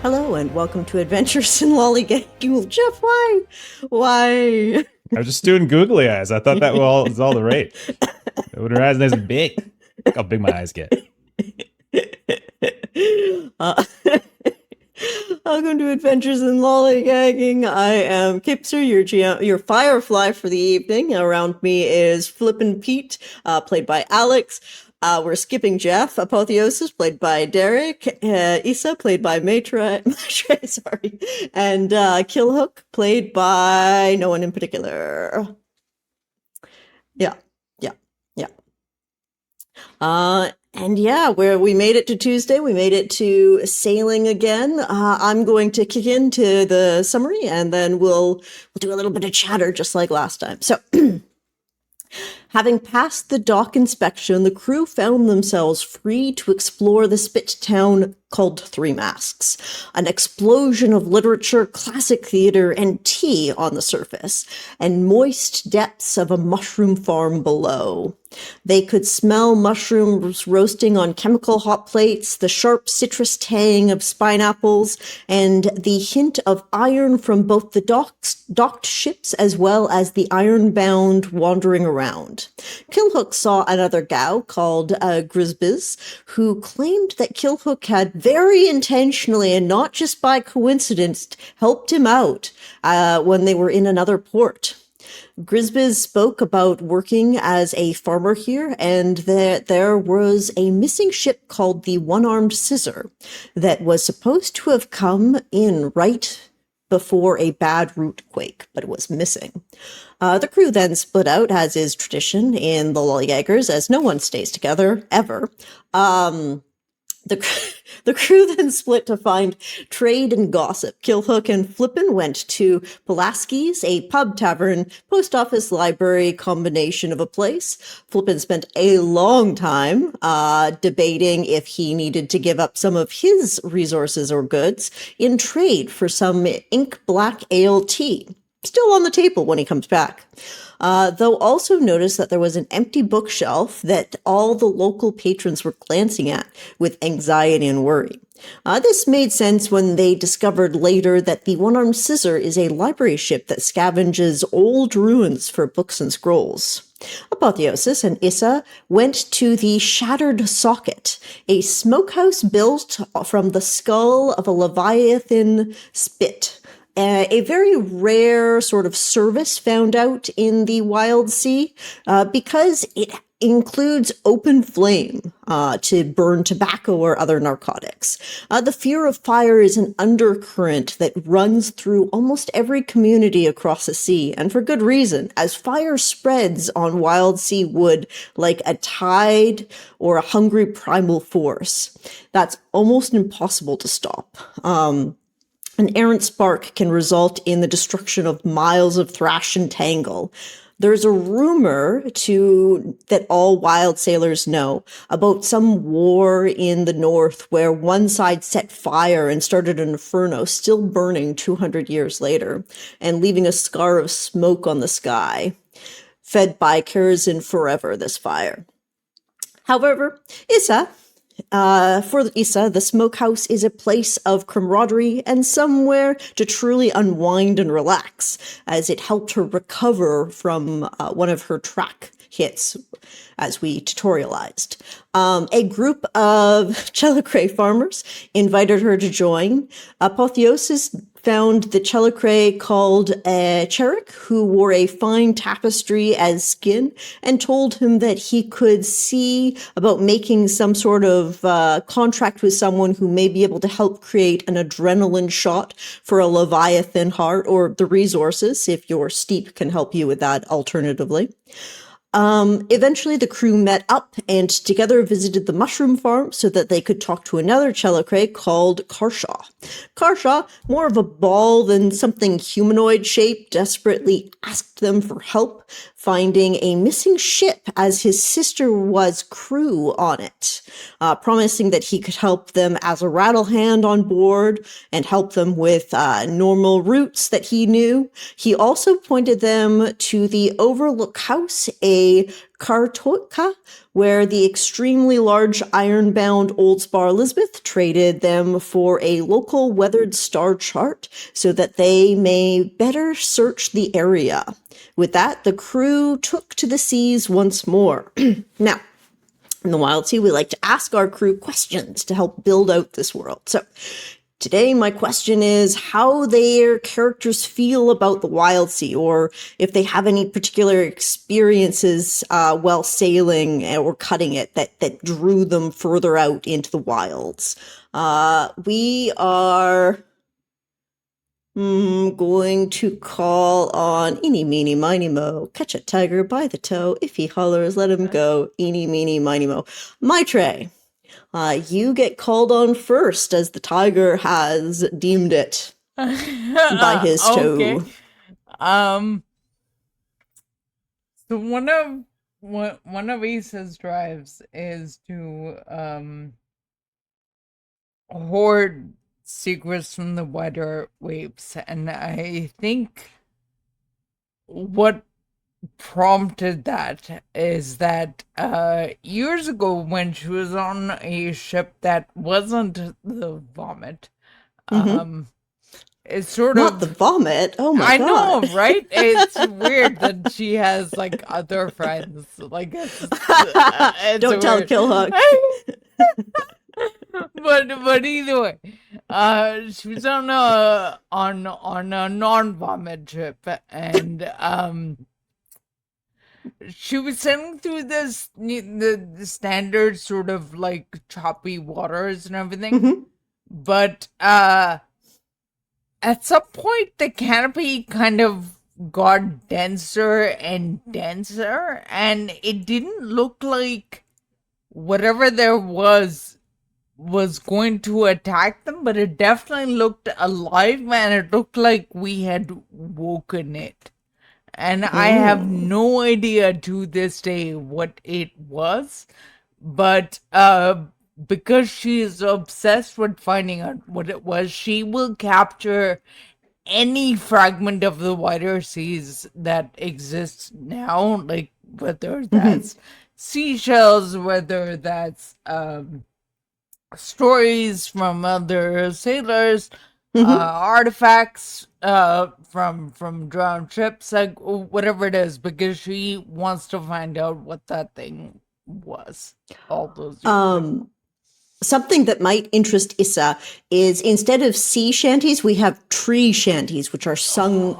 Hello and welcome to Adventures in Lollygagging. Jeff, why? Why? I was just doing googly eyes. I thought that was all the rate. When her eyes nice and big. Look how big my eyes get. Welcome to Adventures in Lollygagging. I am Kipser, your firefly for the evening. Around me is Flippyn Piite, played by Alex. We're skipping Jeff. Apotheosis, played by Derek. Issa, played by Maitre, sorry. And Killhook, played by no one in particular. Yeah. And yeah, we made it to Tuesday. We made it to sailing again. I'm going to kick into the summary, and then we'll do a little bit of chatter just like last time. So, having passed the dock inspection, the crew found themselves free to explore the spit town called Three Masks, an explosion of literature, classic theater, and tea on the surface, and moist depths of a mushroom farm below. They could smell mushrooms roasting on chemical hot plates, the sharp citrus tang of spine apples, and the hint of iron from both the docked ships as well as the Ironbound wandering around. Killhook saw another gal called Grisbiz, who claimed that Killhook had very intentionally and not just by coincidence helped him out when they were in another port. Grisbiz spoke about working as a farmer here, and that there was a missing ship called the One-Arm Scissor that was supposed to have come in right before a bad root quake, but it was missing. The crew then split out, as is tradition in the Lollygaggers, as no one stays together, ever. The crew then split to find trade and gossip. Killhook and Flippyn went to Pulaski's, a pub, tavern, post office, library combination of a place. Flippyn spent a long time debating if he needed to give up some of his resources or goods in trade for some ink black ale tea. Still on the table when he comes back. Though also noticed that there was an empty bookshelf that all the local patrons were glancing at with anxiety and worry. This made sense when they discovered later that the One-Arm Scissor is a library ship that scavenges old ruins for books and scrolls. Apotheosis and Issa went to the Shattered Socket, a smokehouse built from the skull of a Leviathan spit. A very rare sort of service found out in the WILDSEA because it includes open flame to burn tobacco or other narcotics. The fear of fire is an undercurrent that runs through almost every community across the sea, and for good reason, as fire spreads on WILDSEA wood like a tide or a hungry primal force. That's almost impossible to stop. An errant spark can result in the destruction of miles of thrash and tangle. There's a rumor that all wild sailors know about some war in the north where one side set fire and started an inferno still burning 200 years later and leaving a scar of smoke on the sky, fed by kerosene forever, this fire. However, for Issa, the smokehouse is a place of camaraderie and somewhere to truly unwind and relax, as it helped her recover from one of her track hits, as we tutorialized. A group of Chelicrae farmers invited her to join. Apotheosis found the Chelicrae called Cherik, who wore a fine tapestry as skin, and told him that he could see about making some sort of contract with someone who may be able to help create an adrenaline shot for a Leviathan heart, or the resources, if your steep can help you with that alternatively. Eventually, the crew met up and together visited the mushroom farm so that they could talk to another Chelicrae called Karshaw. Karshaw, more of a ball than something humanoid shaped, desperately asked them for help finding a missing ship as his sister was crew on it, promising that he could help them as a rattle hand on board and help them with normal routes that he knew. He also pointed them to the Overlook House, a a Kartoika, where the extremely large Ironbound Old Spar Elizabeth traded them for a local weathered star chart so that they may better search the area. With that, the crew took to the seas once more. Now, in the Wild Sea, we like to ask our crew questions to help build out this world. So, today, my question is how their characters feel about the Wild Sea, or if they have any particular experiences while sailing or cutting it that drew them further out into the wilds. We are going to call on Eeny, Meeny, Miny, Mo. Catch a tiger by the toe. If he hollers, let him go. Eeny, Meeny, Miny, Mo. Maitre. You get called on first, as the tiger has deemed it by his toe. Okay. So one of Asa's drives is to hoard secrets from the wider waves, and I think what prompted that is that years ago, when she was on a ship that wasn't the Vomit, it's sort Not of the Vomit. Oh my I god. know, right? It's weird that she has like other friends. Like it's Don't tell weird. Killhook. but either way, she was on a non-vomit trip, and she was sailing through the standard sort of like choppy waters and everything, but at some point the canopy kind of got denser and denser, and it didn't look like whatever there was going to attack them, but it definitely looked alive, and it looked like we had woken it. And I have no idea to this day what it was, but because she is obsessed with finding out what it was, she will capture any fragment of the wider seas that exists now, like whether that's seashells, whether that's stories from other sailors, artifacts from drowned ships, like whatever it is, because she wants to find out what that thing was all those years ago. Something that might interest Issa is, instead of sea shanties, we have tree shanties, which are sung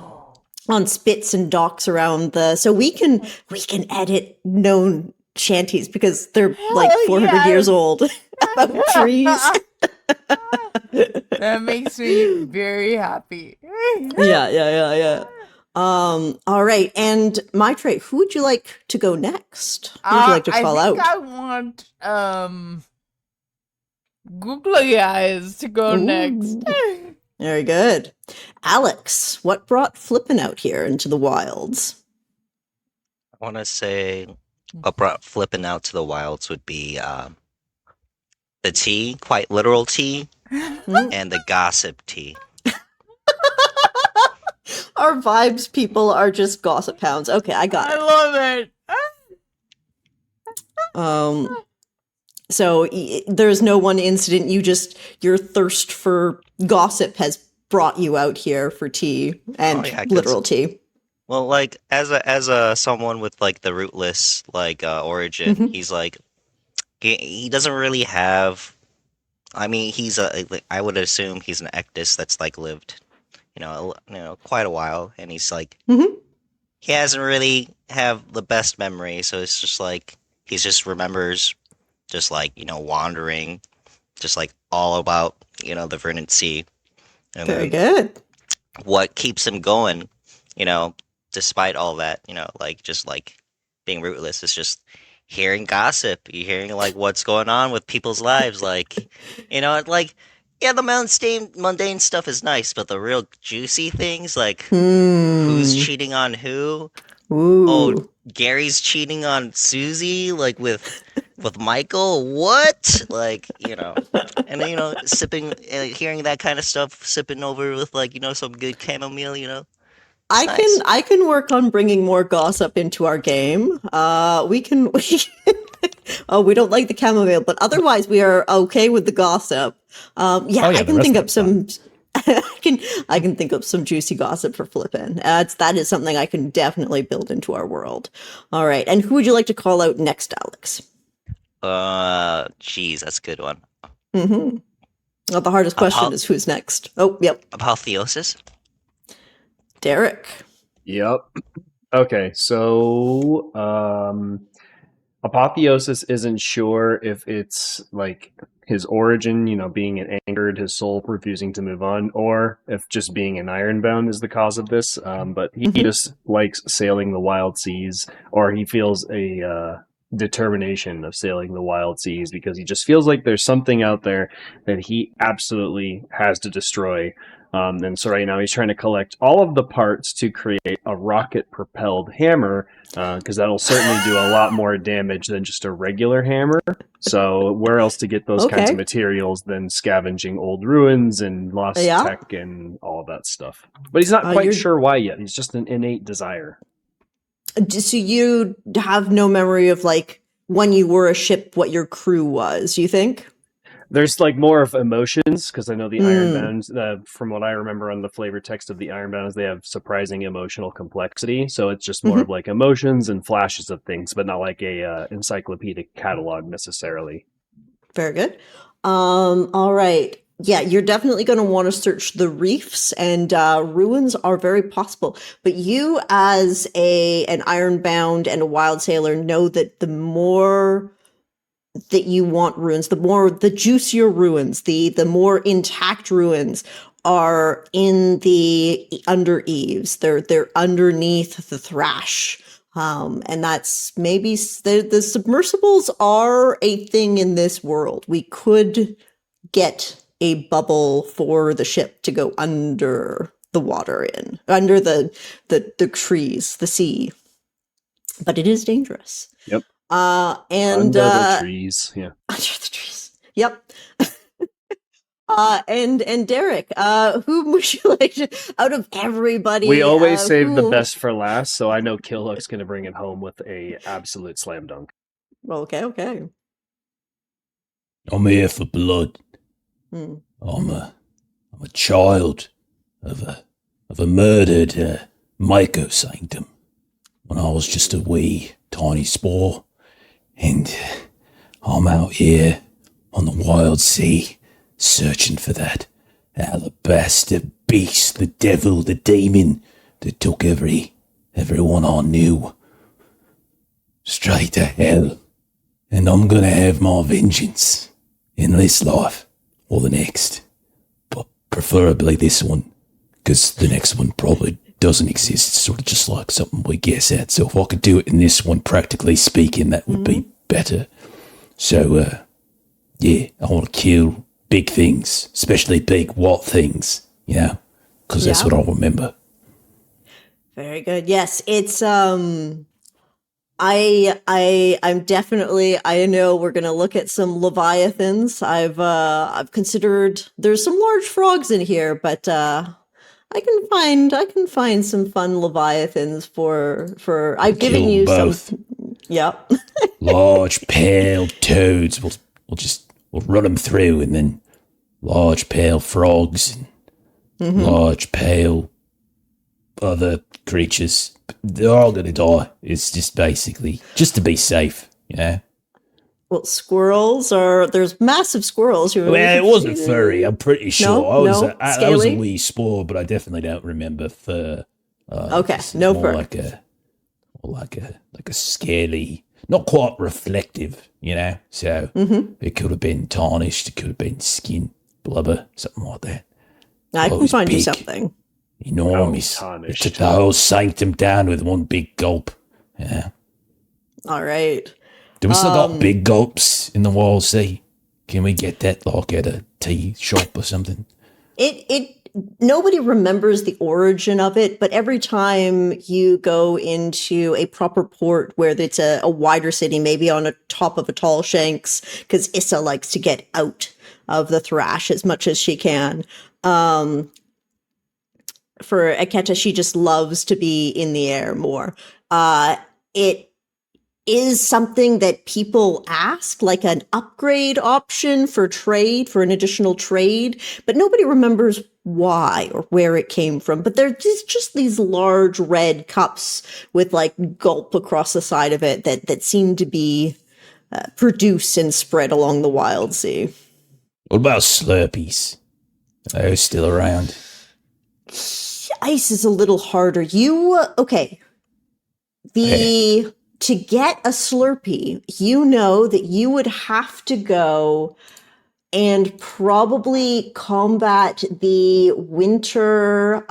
on spits and docks around the. So we can edit known shanties because they're like 400 years old about trees. That makes me very happy. Yeah. All right, and Maitre, who would you like to go next? Who would you like to call out? I want Googly Eyes to go next. Very good. Alex, what brought Flippin out here into the wilds? I want to say what brought Flippin out to the wilds would be the tea, quite literal tea, and the gossip tea. Our vibes people are just gossip hounds. Okay, I got it. I love it. So there's no one incident. Your thirst for gossip has brought you out here for tea and literal tea. Well, like as a someone with like the rootless like origin, he's like he doesn't really have. I mean, I would assume he's an Ektus that's like lived, quite a while, and he's like he hasn't really have the best memory, so it's just like he just remembers just like wandering, just like all about the Verdant Sea. And very good. What keeps him going, despite all that, like just like being rootless, is just hearing gossip. You're hearing like what's going on with people's lives, like like the mundane stuff is nice, but the real juicy things, like who's cheating on who. Ooh. Oh, Gary's cheating on Susie, like with Michael. What? Like, sipping, hearing that kind of stuff, sipping over with like some good chamomile. I can work on bringing more gossip into our game. We can. Oh, we don't like the chamomile, but otherwise we are okay with the gossip. I can think up some. I can think up some juicy gossip for Flippin. That is something I can definitely build into our world. All right, and who would you like to call out next, Alex? Geez, that's a good one. Mm-hmm. Well, the hardest question is who's next. Oh, yep. Apotheosis? Derek. Yep. Okay, so Apotheosis isn't sure if it's like his origin, being angered, his soul refusing to move on, or if just being an Ironbound is the cause of this. But he just likes sailing the wild seas, or he feels a determination of sailing the wild seas because he just feels like there's something out there that he absolutely has to destroy. And so right now he's trying to collect all of the parts to create a rocket-propelled hammer, because that'll certainly do a lot more damage than just a regular hammer. So where else to get those kinds of materials than scavenging old ruins and lost tech and all of that stuff? But he's not quite sure why yet. He's just an innate desire. So you have no memory of like when you were a ship, what your crew was, you think? There's like more of emotions, because I know the Ironbound, from what I remember on the flavor text of the Ironbounds, they have surprising emotional complexity. So it's just more of like emotions and flashes of things, but not like a encyclopedic catalog necessarily. Very good. All right. Yeah, you're definitely going to want to search the reefs, and ruins are very possible. But you, as an Ironbound and a wild sailor, know that the more that you want ruins, the juicier ruins, the more intact ruins are in the under eaves. They're underneath the thrash. And that's maybe the submersibles are a thing in this world. We could get a bubble for the ship to go under the water under the trees, the sea. But it is dangerous. Yep. And under the trees, yeah. Under the trees. Yep. And Derek, who would you like to, out of everybody? We always save the best for last, so I know Killhook's going to bring it home with a absolute slam dunk. Okay. I'm here for blood. I'm a child of a murdered Myco sanctum when I was just a wee tiny spore, and I'm out here on the wild sea searching for that alabaster beast, the devil, the demon that took everyone I knew straight to hell. And I'm gonna have my vengeance in this life or the next, but preferably this one, because the next one probably doesn't exist. It's sort of just like something we guess at. So if I could do it in this one, practically speaking, that would be better. So, I want to kill big things, especially big what things, because that's what I remember. Very good. Yes, it's I'm definitely, I know we're gonna look at some leviathans. I've considered there's some large frogs in here, but I can find some fun leviathans for I've given you both. Some. Yep. Large pale toads. We'll run them through, and then large pale frogs and large pale other creatures. They're all gonna die. It's just basically just to be safe, Well, there's massive squirrels. Well, it wasn't furry. I'm pretty sure. I was a wee spore, but I definitely don't remember fur. Okay, no fur. Like a scaly, not quite reflective, So it could have been tarnished. It could have been skin, blubber, something like that. I can find you something. Enormous. It took the whole sanctum down with one big gulp. Yeah. All right. Do we still got big gulps in the WILDSEA? Can we get that like at a tea shop or something? Nobody remembers the origin of it, but every time you go into a proper port where it's a wider city, maybe on a top of a tall shanks, because Issa likes to get out of the thrash as much as she can. for Aketa, she just loves to be in the air more. It is something that people ask, like an upgrade option for trade, for an additional trade, but nobody remembers why or where it came from. But there's just these large red cups with like gulp across the side of it that seem to be produced and spread along the WILDSEA. What about Slurpees? Are those still around? Ice is a little harder. Okay. To get a Slurpee, you know that you would have to go and probably combat the winter,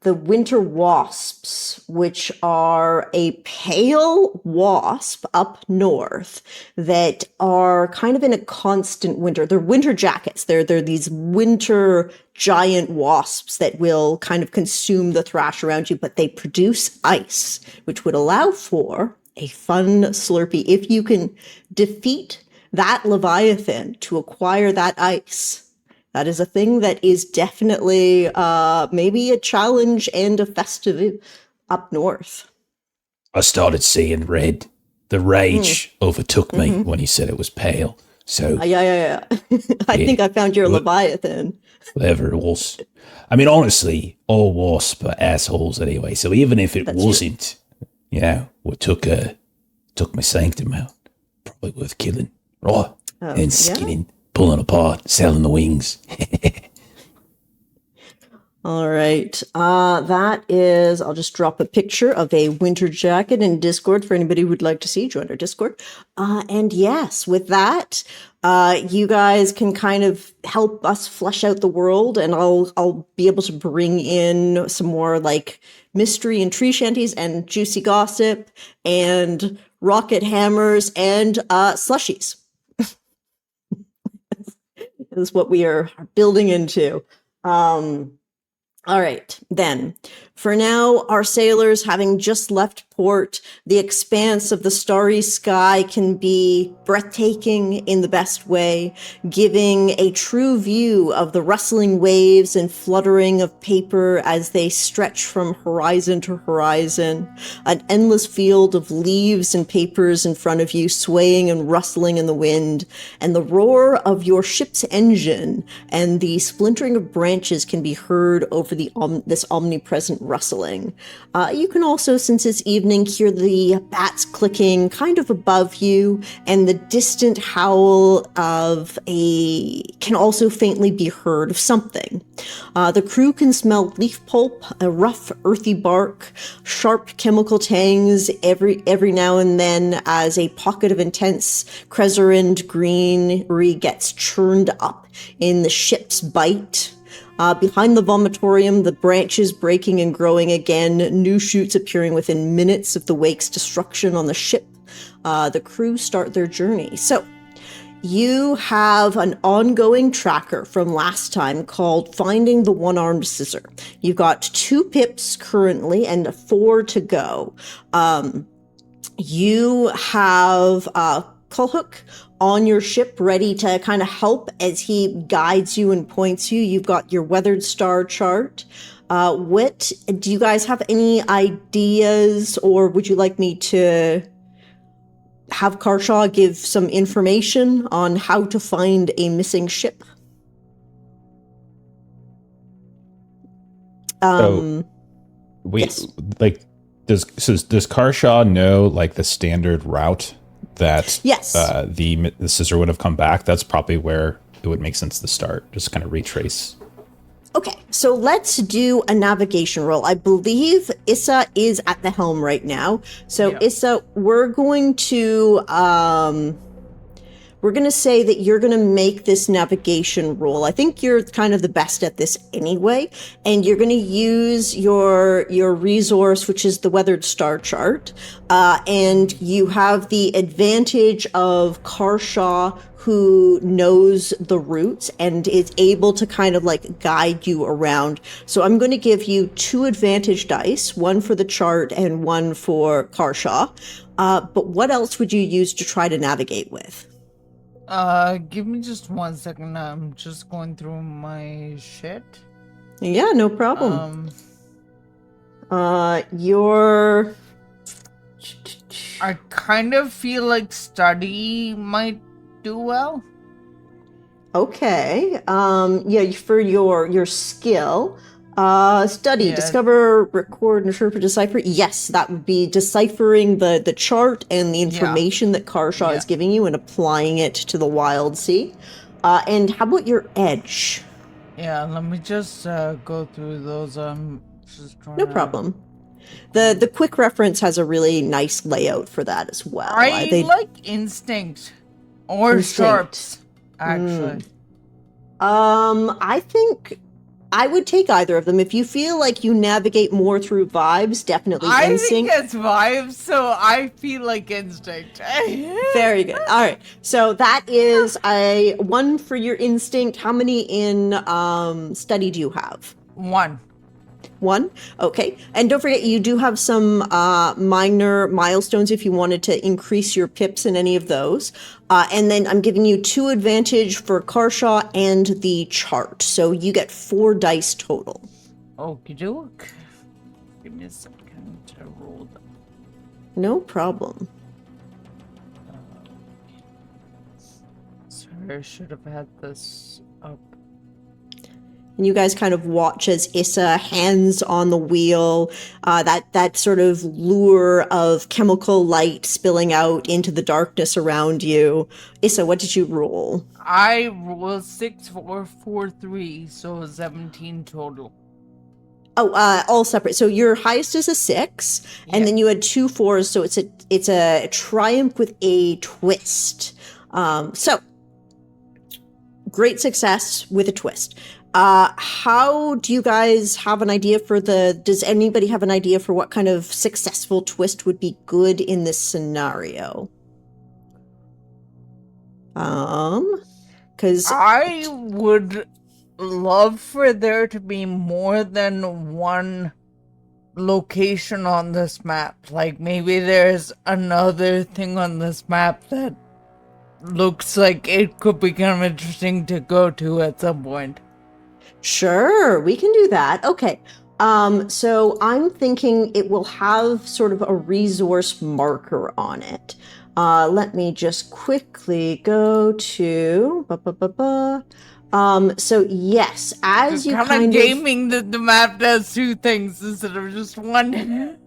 the winter wasps, which are a pale wasp up north that are kind of in a constant winter. They're winter jackets. They're these winter giant wasps that will kind of consume the thrash around you, but they produce ice, which would allow for a fun Slurpee. If you can defeat that Leviathan to acquire that ice, that is a thing that is definitely maybe a challenge and a festive up north. I started seeing red. The rage overtook me when he said it was pale. So Yeah. I think I found your Leviathan. Whatever it was. I mean, honestly, all wasps are assholes anyway. So even if it wasn't, what took my sanctum out, probably worth killing, right? And skinning, pulling apart, selling the wings. All right. That is, I'll just drop a picture of a winter jacket in Discord for anybody who would like to see. Join our Discord. And yes, with that, you guys can kind of help us flesh out the world, and I'll be able to bring in some more like mystery and tree shanties and juicy gossip and rocket hammers and slushies. Is what we are building into. All right, then. For now, our sailors, having just left port, the expanse of the starry sky can be breathtaking in the best way, giving a true view of the rustling waves and fluttering of paper as they stretch from horizon to horizon, an endless field of leaves and papers in front of you, swaying and rustling in the wind, and the roar of your ship's engine and the splintering of branches can be heard over this omnipresent rustling. You can also, since it's evening, hear the bats clicking kind of above you, and the distant howl can also faintly be heard of something. The crew can smell leaf pulp, a rough, earthy bark, sharp chemical tangs every now and then as a pocket of intense crescent greenery gets churned up in the ship's bite. Behind the vomitorium, the branches breaking and growing again, new shoots appearing within minutes of the wake's destruction on the ship. The crew start their journey. So, you have an ongoing tracker from last time called Finding the One-Arm Scissor. You've got 2 pips currently and 4 to go. You have Kulhook on your ship ready to kind of help as he guides you and points you. You've got your weathered star chart. Do you guys have any ideas, or would you like me to have Karshaw give some information on how to find a missing ship? Yes. Does Karshaw know like the standard route that yes. The scissor would have come back? That's probably where it would make sense to start. Just kind of retrace. Okay, so let's do a navigation roll. I believe Issa is at the helm right now. So yeah. Issa, we're going to say that you're going to make this navigation roll. I think you're kind of the best at this anyway, and you're going to use your resource, which is the weathered star chart, and you have the advantage of Karshaw, who knows the routes and is able to kind of like guide you around. So I'm going to give you 2 advantage dice, 1 for the chart and 1 for Karshaw. But what else would you use to try to navigate with? Give me just 1 second. I'm just going through my shit. Yeah, no problem. Your... I kind of feel like study might do well. Okay. Yeah, for your skill, study, Yeah. discover, record, interpret, decipher. Yes, that would be deciphering the chart and the information that Karshaw is giving you and applying it to the WILDSEA. And how about your edge? Yeah, let me just go through those. Just trying No problem. The quick reference has a really nice layout for that as well. I like instinct or sharps, actually. I think I would take either of them. If you feel like you navigate more through vibes, definitely instinct. I think it's vibes, so I feel like instinct. Very good. All right. So that is a 1 for your instinct. How many in study do you have? 1. 1? Okay. And don't forget, you do have some minor milestones if you wanted to increase your pips in any of those. And then I'm giving you 2 advantage for Karshaw and the chart. So you get 4 dice total. Okie doke. Give me a second to roll them. No problem. Sorry, I should have had this up. And you guys kind of watch as Issa, hands on the wheel, that sort of lure of chemical light spilling out into the darkness around you. Issa, what did you roll? I rolled 6, 4, 4, 3, so 17 total. Oh, all separate. So your highest is a 6, and then you had 2 4s, so it's a triumph with a twist. So great success with a twist. How do you guys have an idea does anybody have an idea for what kind of successful twist would be good in this scenario? Because I would love for there to be more than one location on this map. Like maybe there's another thing on this map that looks like it could be kind of interesting to go to at some point. Sure, we can do that. Okay. So I'm thinking it will have sort of a resource marker on it. Let me just quickly go to so yes, as you kind of gaming that the map does 2 things instead of just one.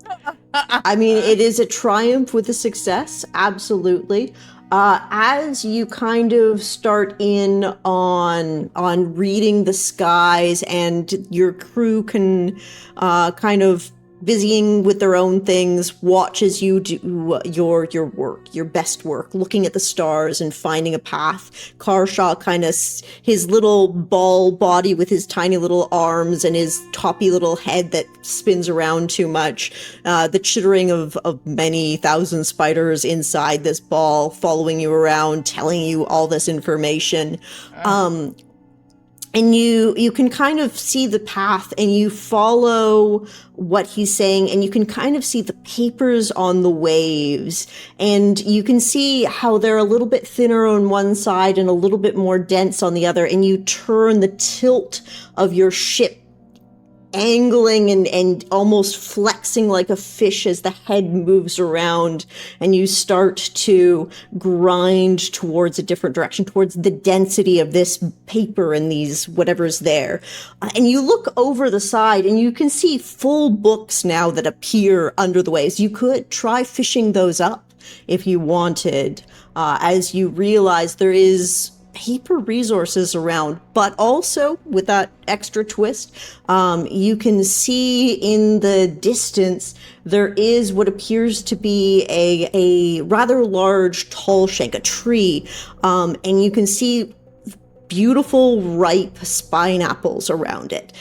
I mean, it is a triumph with a success, absolutely. As you kind of start in on reading the skies, and your crew can kind of busying with their own things, watch as you do your work, your best work, looking at the stars and finding a path. Karshaw kind of, his little ball body with his tiny little arms and his toppy little head that spins around too much, the chittering of many thousand spiders inside this ball following you around, telling you all this information. And you can kind of see the path, and you follow what he's saying, and you can kind of see the papers on the waves, and you can see how they're a little bit thinner on one side and a little bit more dense on the other, and you turn the tilt of your ship, angling and almost flexing like a fish as the head moves around, and you start to grind towards a different direction, towards the density of this paper and these whatever's there. And you look over the side and you can see full books now that appear under the waves. You could try fishing those up if you wanted, as you realize there is paper resources around, but also with that extra twist, you can see in the distance there is what appears to be a rather large tall shank, a tree, and you can see beautiful ripe spine apples around it.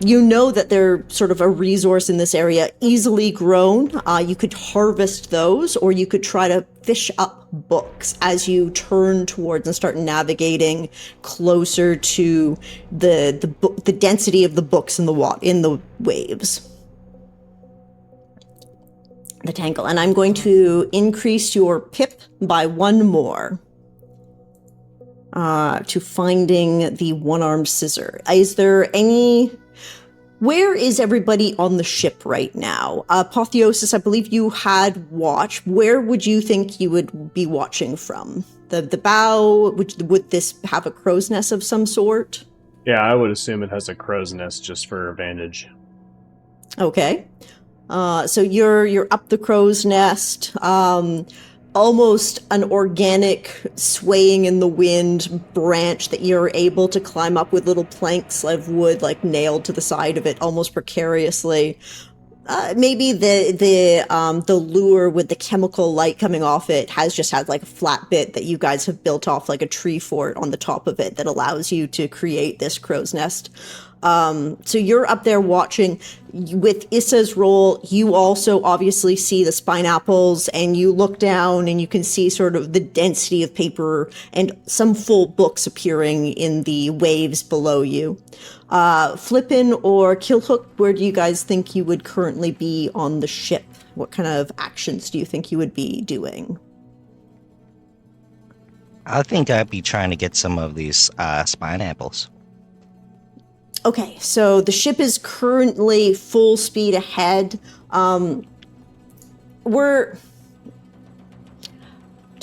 You know that they're sort of a resource in this area, easily grown. You could harvest those, or you could try to fish up books as you turn towards and start navigating closer to the density of the books in the waves. The tangle. And I'm going to increase your pip by 1 more. to finding the One-Arm Scissor. Is there any... Where is everybody on the ship right now? Apotheosis, I believe you had watch. Where would you think you would be watching from? The bow? Would this have a crow's nest of some sort? Yeah, I would assume it has a crow's nest just for vantage. Okay. So you're up the crow's nest. Almost an organic swaying in the wind branch that you're able to climb up with little planks of wood like nailed to the side of it almost precariously. Maybe the lure with the chemical light coming off it has like a flat bit that you guys have built off like a tree fort on the top of it that allows you to create this crow's nest. So you're up there watching. With Issa's roll, you also obviously see the spine apples, and you look down and you can see sort of the density of paper and some full books appearing in the waves below you. Flippyn or Killhook, where do you guys think you would currently be on the ship? What kind of actions do you think you would be doing? I think I'd be trying to get some of these spine apples. Okay, so the ship is currently full speed ahead. To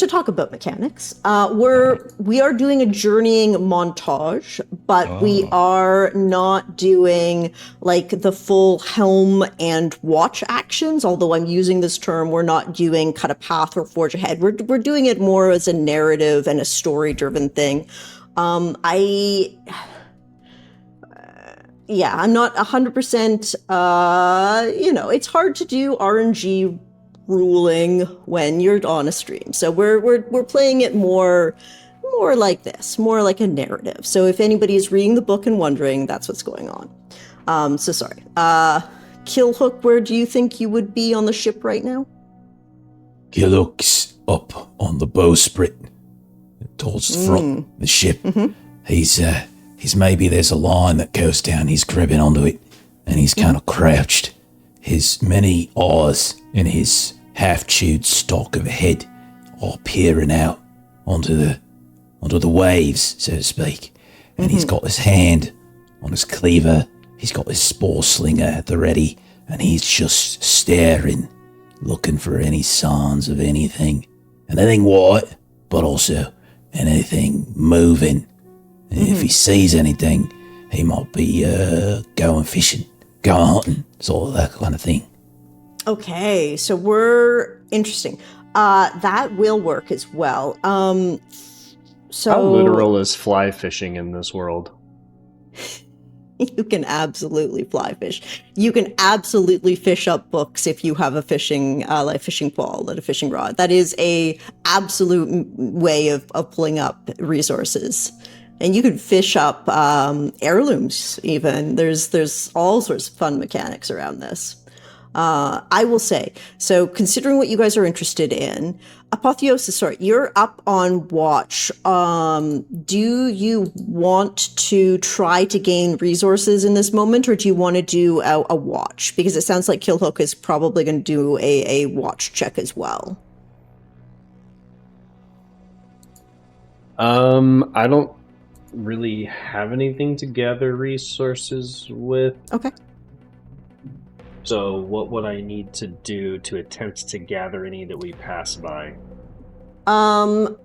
talk about mechanics, we are doing a journeying montage, but we are not doing like the full helm and watch actions. Although I'm using this term, we're not doing cut a path or forge ahead. We're doing it more as a narrative and a story-driven thing. Yeah, I'm not 100%, it's hard to do RNG ruling when you're on a stream. So we're playing it more like this, more like a narrative. So if anybody is reading the book and wondering, that's what's going on. So sorry. Killhook, where do you think you would be on the ship right now? Killhook's up on the bowsprit towards the front of the ship. Mm-hmm. He's maybe there's a line that goes down, he's grabbing onto it, and he's kind of crouched. His many eyes and his half-chewed stalk of a head are peering out onto the waves, so to speak. And he's got his hand on his cleaver, he's got his spore slinger at the ready, and he's just staring, looking for any signs of anything white, but also anything moving. If he sees anything, he might be going fishing, going hunting, sort of that kind of thing. Okay, so we're interesting. That will work as well. So how literal is fly fishing in this world? You can absolutely fly fish. You can absolutely fish up books if you have a fishing pole and a fishing rod. That is a absolute way of pulling up resources. And you can fish up heirlooms even. There's all sorts of fun mechanics around this. I will say, so considering what you guys are interested in, Apotheosis, sorry, you're up on watch. Do you want to try to gain resources in this moment, or do you want to do a watch? Because it sounds like Killhook is probably going to do a watch check as well. I don't really have anything to gather resources with. Okay. So what would I need to do to attempt to gather any that we pass by? Are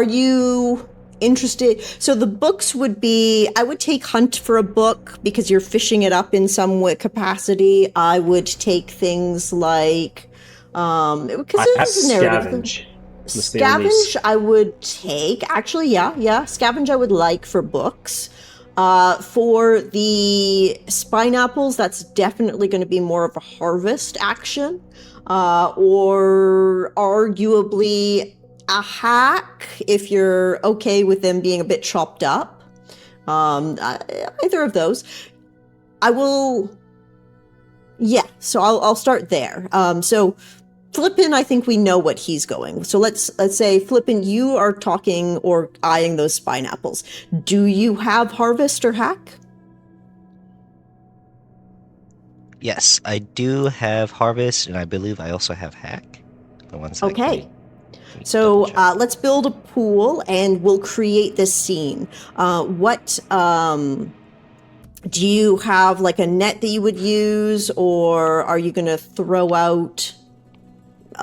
you interested? So the books would be, I would take hunt for a book because you're fishing it up in some way capacity. I would take things like, because it's a narrative. Scavenge. Scavenge I would take. Actually, yeah. Scavenge I would like for books. For the spine apples, that's definitely going to be more of a harvest action. Or arguably a hack if you're okay with them being a bit chopped up. Either of those. I will... Yeah, so I'll start there. So Flippyn, I think we know what he's going. So let's say, Flippyn, you are talking or eyeing those spine apples. Do you have harvest or hack? Yes, I do have harvest, and I believe I also have hack. The ones that Okay. So Double-check. let's build a pool and we'll create this scene. What do you have, like a net that you would use, or are you going to throw out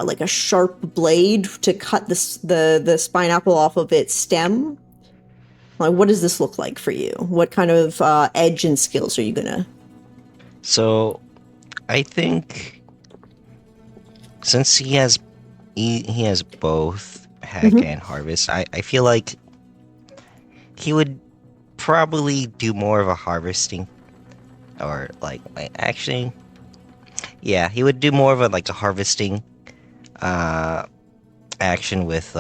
like a sharp blade to cut the spine apple off of its stem? Like, what does this look like for you? What kind of edge and skills are you gonna? So, I think since he has both hack and harvest, I feel like he would probably do more of a harvesting, or actually, yeah, he would do more of a harvesting action with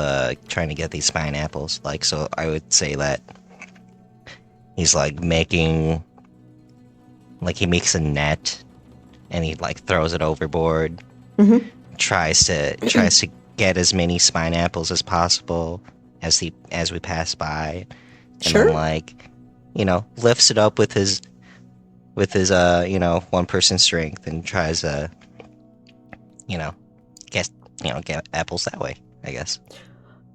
trying to get these spine apples. So I would say that he's making, he makes a net and he throws it overboard. Tries to get as many spine apples as possible as we pass by, and Sure. then lifts it up with his 1-person strength and tries to get apples that way, I guess.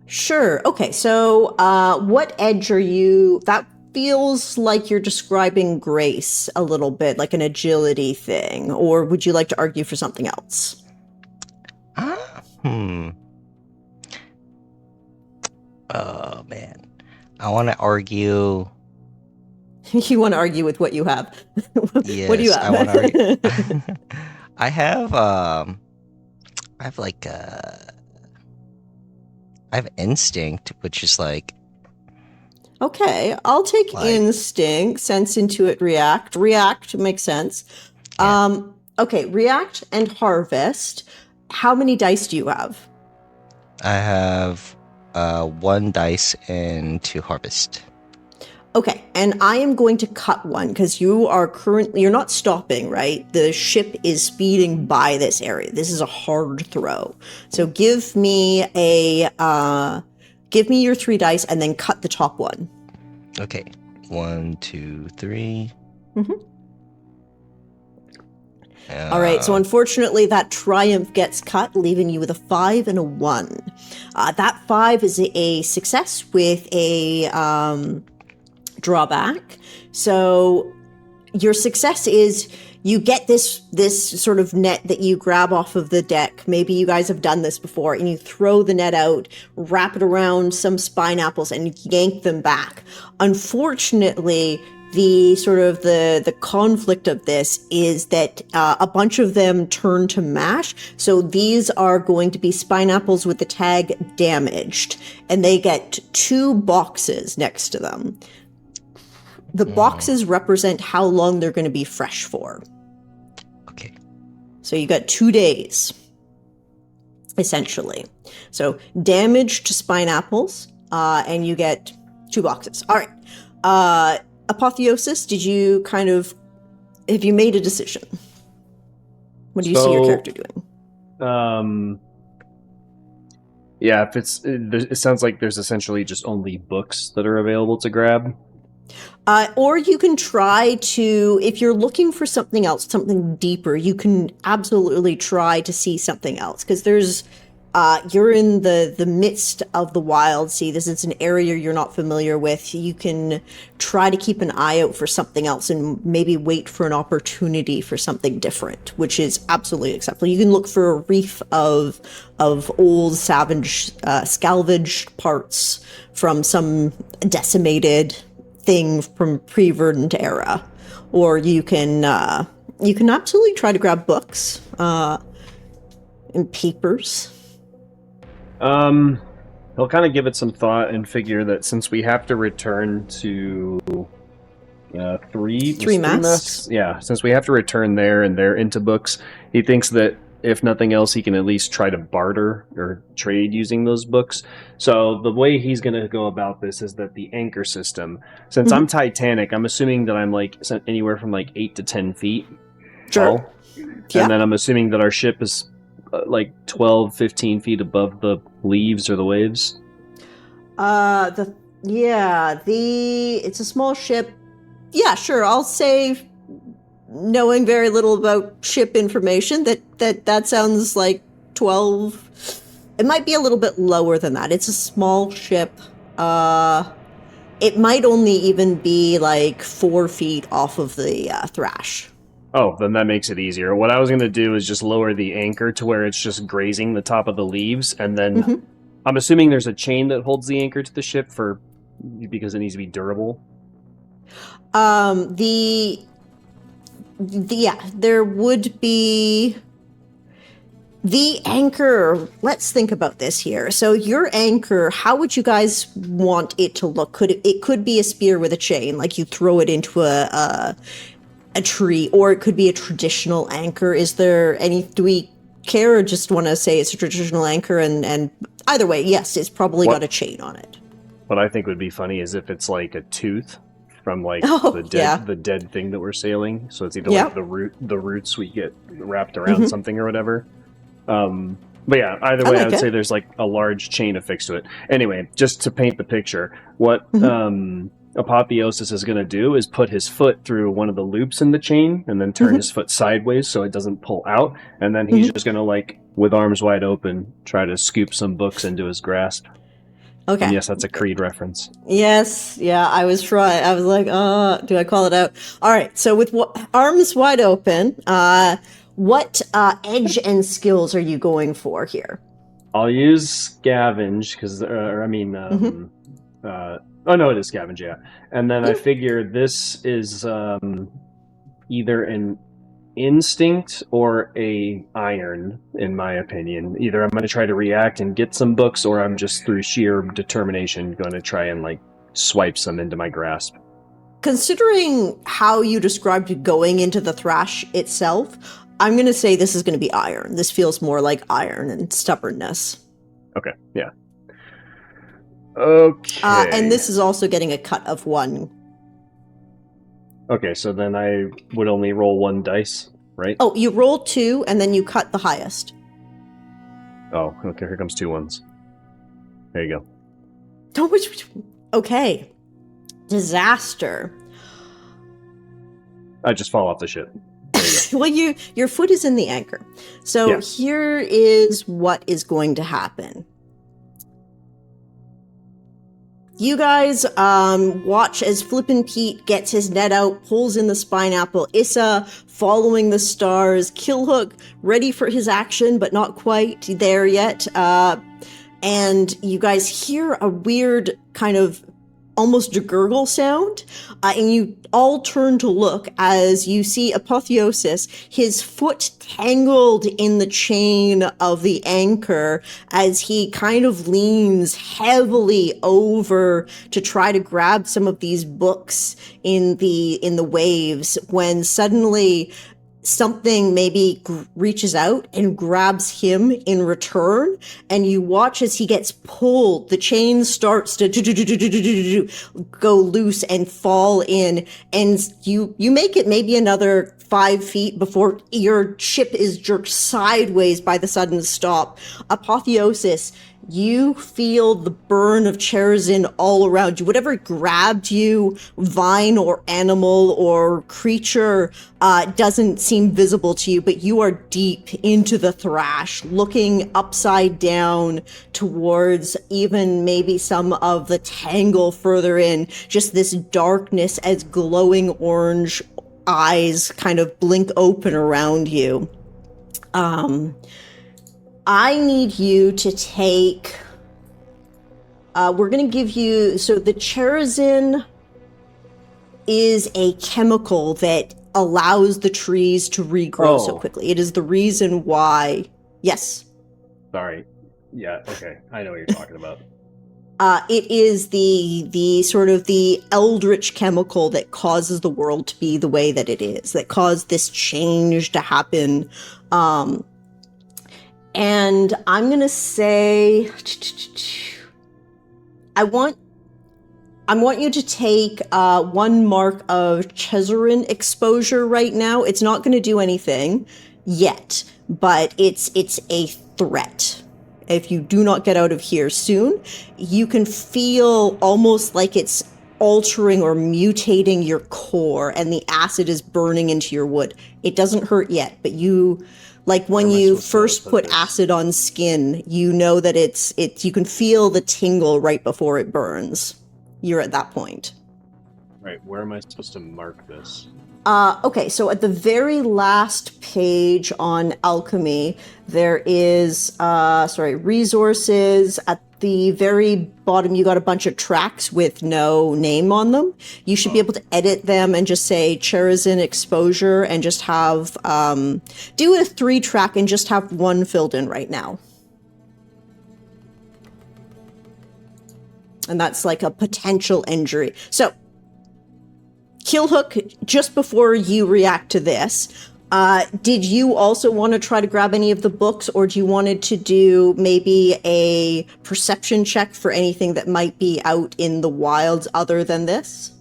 Sure. Okay. So, what edge are you? That feels like you're describing grace a little bit, like an agility thing, or would you like to argue for something else? Oh man, I want to argue. You want to argue with what you have? Yes, What do you have? I want to argue. I have I have instinct, which is Okay, I'll take instinct, sense, intuit, react. React makes sense. Yeah. Okay, react and harvest. How many dice do you have? I have 1 dice and 2 harvest. Okay, and I am going to cut one because you're not stopping, right? The ship is speeding by this area. This is a hard throw. So give me your 3 dice and then cut the top one. Okay, 1, 2, 3. All right, so unfortunately that triumph gets cut, leaving you with a 5 and a 1. That 5 is a success with a drawback. So your success is you get this sort of net that you grab off of the deck. Maybe you guys have done this before, and you throw the net out, wrap it around some spine apples, and yank them back. Unfortunately, the conflict of this is that a bunch of them turn to mash. So these are going to be spine apples with the tag damaged, and they get 2 boxes next to them. The boxes represent how long they're going to be fresh for. Okay. So you got 2 days, essentially. So damage to spine apples, and you get 2 boxes. All right. Apotheosis, have you made a decision? What do you see your character doing? Yeah, it sounds like there's essentially just only books that are available to grab. Or you can try to, if you're looking for something else, something deeper, you can absolutely try to see something else. Because you're in the midst of the WILDSEA. This is an area you're not familiar with. You can try to keep an eye out for something else and maybe wait for an opportunity for something different, which is absolutely acceptable. You can look for a reef of old salvaged parts from some decimated thing from pre-Verdant era, or you can absolutely try to grab books and papers. He'll kind of give it some thought and figure that since we have to return to three masks, yeah, since we have to return there and they're into books, he thinks that if nothing else, he can at least try to barter or trade using those books. So the way he's going to go about this is that the anchor system, since I'm Titanic, I'm assuming that I'm anywhere from 8 to 10 feet tall. Yeah. And then I'm assuming that our ship is 12, 15 feet above the leaves or the waves. It's a small ship. Yeah, sure. I'll say, knowing very little about ship information, that sounds like 12 It might be a little bit lower than that. It's a small ship. It might only even be like 4 feet off of the thrash. Oh, then that makes it easier. What I was going to do is just lower the anchor to where it's just grazing the top of the leaves, and then I'm assuming there's a chain that holds the anchor to the ship because it needs to be durable. There would be the anchor. Let's think about this here. So your anchor, how would you guys want it to look? It could be a spear with a chain, like you throw it into a tree, or it could be a traditional anchor. Is there any? Do we care, or just want to say it's a traditional anchor? And either way, yes, it's probably got a chain on it. What I think would be funny is if it's like a tooth from like the dead thing that we're sailing. So it's either like the roots we get wrapped around something or whatever. But yeah, either way, I would say there's like a large chain affixed to it. Anyway, just to paint the picture, what Apotheosis is going to do is put his foot through one of the loops in the chain and then turn his foot sideways so it doesn't pull out. And then he's just going to, like, with arms wide open, try to scoop some books into his grasp. Okay. And yes, that's a Creed reference. Yes. Yeah, I was trying. I was like, do I call it out? All right. So with arms wide open, what edge and skills are you going for here? I'll use scavenge because, oh no, it is scavenge, yeah. And then I figure this is either an instinct or a iron, in my opinion. Either I'm going to try to react and get some books, or I'm just through sheer determination going to try and like swipe some into my grasp. Considering how you described going into the thrash itself, I'm going to say this is going to be iron. This feels more like iron and stubbornness. Okay, yeah. Okay. And this is also getting a cut of 1. Okay, so then I would only roll 1 dice, right? Oh, you roll 2, and then you cut the highest. Oh, okay, here comes 2 1s. There you go. Okay. Disaster. I just fall off the ship. Well, your foot is in the anchor. So here is what is going to happen. You guys watch as Flippin' Piite gets his net out, pulls in the spine apple. Issa following the stars. Killhook ready for his action, but not quite there yet. And you guys hear a weird kind of almost a gurgle sound, and you all turn to look as you see Apotheosis, his foot tangled in the chain of the anchor as he kind of leans heavily over to try to grab some of these books in the waves, when suddenly something maybe reaches out and grabs him in return, and you watch as he gets pulled. The chain starts to go loose and fall in, and you make it maybe another 5 feet before your ship is jerked sideways by the sudden stop. Apotheosis, you feel the burn of Cherazin all around you. Whatever grabbed you, vine or animal or creature, doesn't seem visible to you, but you are deep into the thrash, looking upside down towards even maybe some of the tangle further in. Just this darkness as glowing orange eyes kind of blink open around you. I need you to take, we're going to give you, so the Cherazin is a chemical that allows the trees to regrow so quickly. It is the reason why, yes. Sorry. Yeah, okay. I know what you're talking about. It is the sort of the eldritch chemical that causes the world to be the way that it is, that caused this change to happen. And I'm going to say, I want you to take 1 mark of Chezarin exposure right now. It's not going to do anything yet, but it's a threat. If you do not get out of here soon, you can feel almost like it's altering or mutating your core, and the acid is burning into your wood. It doesn't hurt yet, but you Like when Where am I you supposed to first put put this? acid on skin, you know that it's you can feel the tingle right before it burns. You're at that point. Right, where am I supposed to mark this? Okay, so at the very last page on alchemy, there is resources. At the very bottom, you got a bunch of tracks with no name on them. You should be able to edit them and just say Cherazin exposure and just have do a 3-track and just have one filled in right now. And that's like a potential injury. So Killhook, just before you react to this, did you also want to try to grab any of the books, or do you wanted to do maybe a perception check for anything that might be out in the wilds other than this?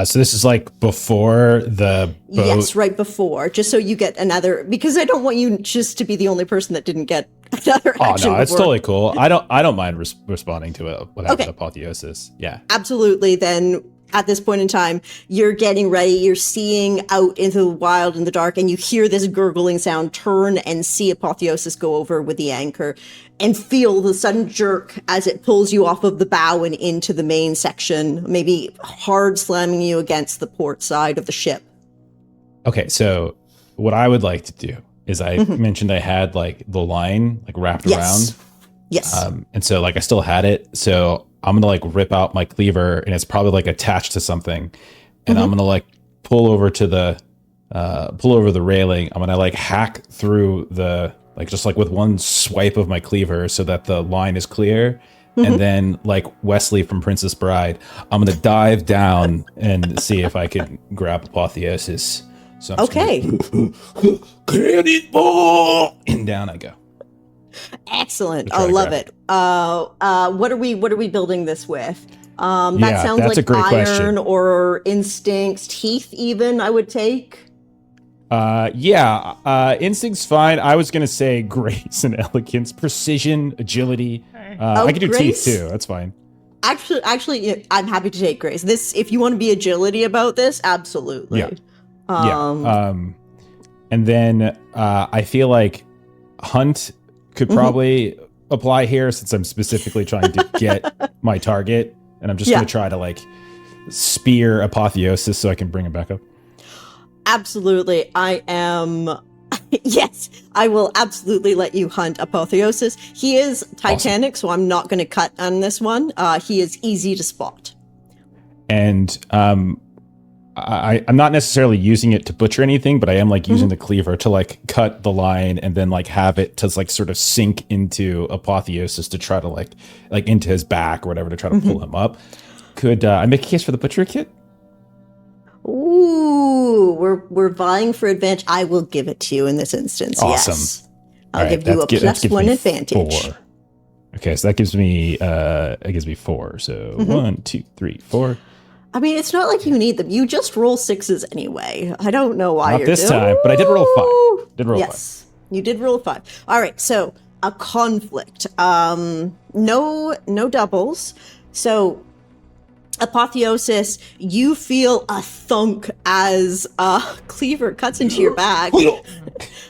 So this is like before the boat. Yes, right before, just so you get another, because I don't want you just to be the only person that didn't get another action. Oh no, it's before. totally cool. I don't mind responding to it without Okay. Apotheosis. Yeah. Absolutely. Then at this point in time, you're getting ready, you're seeing out into the wild in the dark, and you hear this gurgling sound. Turn and see Apotheosis go over with the anchor and feel the sudden jerk as it pulls you off of the bow and into the main section, maybe hard slamming you against the port side of the ship. Okay, so what I would like to do is I mentioned I had like the line like wrapped around. Yes. And so like I still had it. So I'm going to like rip out my cleaver, and it's probably like attached to something. And I'm going to like pull over the railing. I'm going to like hack through the, like just like with one swipe of my cleaver so that the line is clear. And then like Wesley from Princess Bride, I'm going to dive down and see if I can grab Apotheosis. So I'm just Okay. Cannonball! And down I go. Excellent. Try I to love grab. it. What are we building this with? That Yeah, sounds that's a like great iron question. or instincts, teeth even, I would take. Instinct's fine. I was gonna say grace and elegance, precision, agility. I could do grace? teeth too. That's fine. Actually, yeah, I'm happy to take grace. This, if you want to be agility about this, absolutely. Yeah. And then I feel like hunt could probably apply here, since I'm specifically trying to get my target, and I'm just gonna try to like spear Apotheosis so I can bring him back up. Absolutely. I am. Yes, I will absolutely let you hunt Apotheosis. He is Titanic, so I'm not going to cut on this one. He is easy to spot. And I'm not necessarily using it to butcher anything, but I am like using the cleaver to like cut the line and then like have it to like sort of sink into Apotheosis to try to like into his back or whatever to try to pull him up. Could I make a case for the butcher kit? Ooh, we're vying for advantage. I will give it to you in this instance. Awesome. Yes. I'll give you a +1 advantage. 4. Okay, so that gives me it gives me 4. So 1, 2, 3, 4. I mean, it's not like you need them. You just roll 6s anyway. I don't know why Not you're this doing. time, but I did roll 5. Did roll 5. Yes, you did roll 5. All right, so a conflict. No doubles. So Apotheosis, you feel a thunk as cleaver cuts into your back,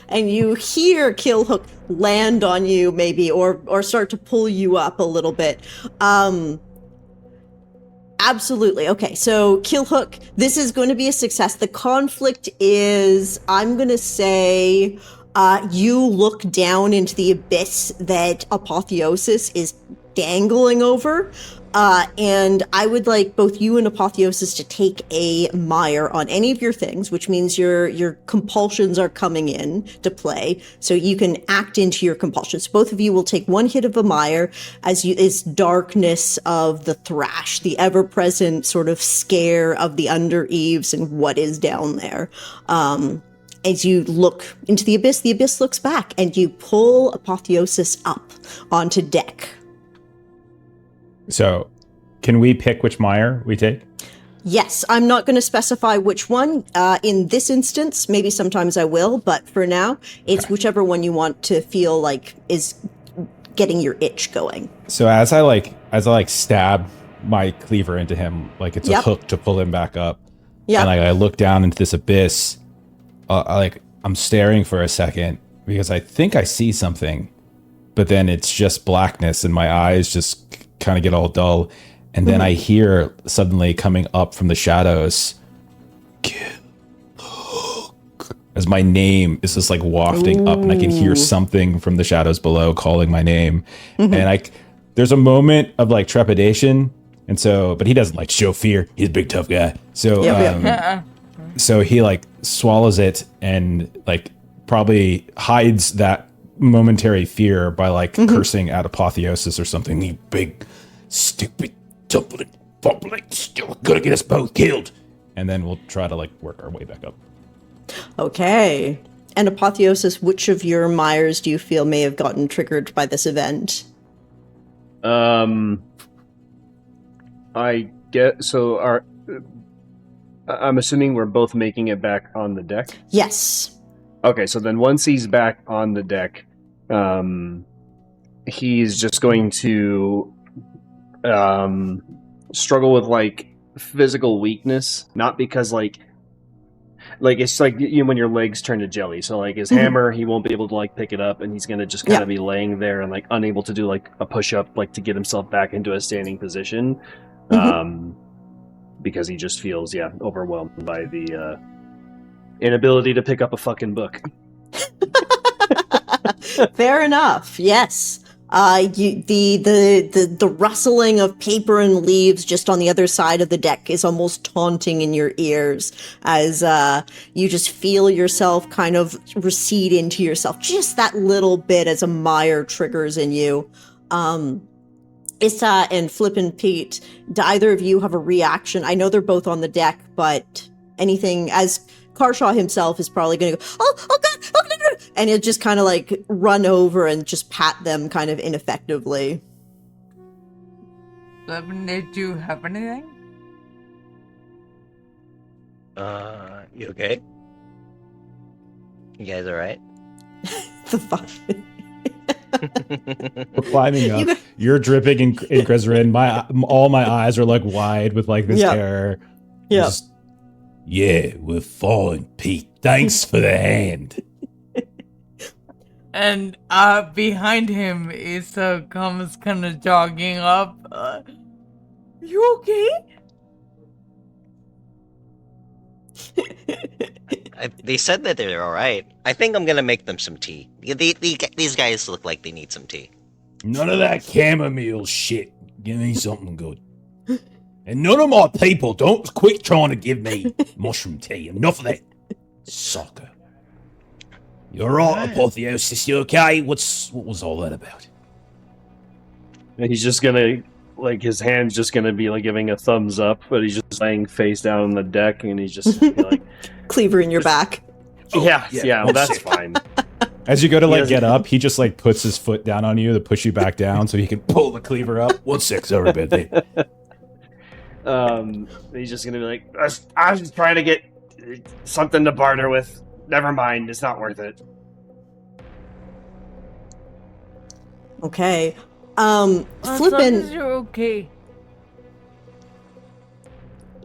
and you hear Killhook land on you, maybe, or start to pull you up a little bit. Absolutely. Okay, so Killhook, this is going to be a success. The conflict is, I'm going to say, you look down into the abyss that Apotheosis is dangling over. And I would like both you and Apotheosis to take a mire on any of your things, which means your compulsions are coming in to play, so you can act into your compulsions. Both of you will take 1 hit of a mire as is darkness of the thrash, the ever-present sort of scare of the under eaves and what is down there. As you look into the abyss looks back, and you pull Apotheosis up onto deck. So, can we pick which mire we take? Yes, I'm not going to specify which one in this instance. Maybe sometimes I will, but for now, it's whichever one you want to feel like is getting your itch going. So as I stab my cleaver into him, like it's a hook to pull him back up. Yeah. And I look down into this abyss. I'm staring for a second because I think I see something, but then it's just blackness and my eyes just kind of get all dull. And then I hear suddenly coming up from the shadows, as my name is just like wafting up, and I can hear something from the shadows below calling my name. And there's a moment of like trepidation. And so, but he doesn't like show fear. He's a big tough guy. So, so he like swallows it and like probably hides that momentary fear by like cursing at Apotheosis or something. You big, stupid, tumbling, bumbling, still gonna get us both killed. And then we'll try to like work our way back up. Okay. And Apotheosis, which of your Myers do you feel may have gotten triggered by this event? I get so. I'm assuming we're both making it back on the deck. Yes. Okay, so then once he's back on the deck, he's just going to struggle with like physical weakness, not because like it's like when your legs turn to jelly. So like his hammer, he won't be able to like pick it up, and he's gonna just kind of be laying there and like unable to do like a push up, like to get himself back into a standing position, because he just feels overwhelmed by the inability to pick up a fucking book. Fair enough. Yes. The rustling of paper and leaves just on the other side of the deck is almost taunting in your ears as you just feel yourself kind of recede into yourself just that little bit as a mire triggers in you. Issa and Flippin' Piite, do either of you have a reaction? I know they're both on the deck, but anything, as Karshaw himself is probably going to go, oh God, oh, no, no. And he'll just kind of like run over and just pat them kind of ineffectively. Flippin', did you have anything? You okay? You guys alright? The fuck? We're climbing up. You're dripping in glycerin. All my eyes are like wide with like this terror. Yeah. Yeah, we're fine, Pete. Thanks for the hand. And behind him, Issa comes kind of jogging up. You okay? They said that they're alright. I think I'm gonna make them some tea. These guys look like they need some tea. None of that chamomile shit. Give me something good. And none of my people, don't quit trying to give me mushroom tea. Enough of that. Sucker. You're right, Apotheosis. You okay? What was all that about? And he's just gonna, like, his hand's just gonna be like giving a thumbs up, but he's just laying face down on the deck, and he's just be like, cleaver in your back. Well, that's fine. As you go to like get up, he just like puts his foot down on you to push you back down so he can pull the cleaver up. 1 sec, sorry about that. He's just gonna be like, I was just trying to get something to barter with. Never mind, it's not worth it. Okay. As long Flippin', as you're okay.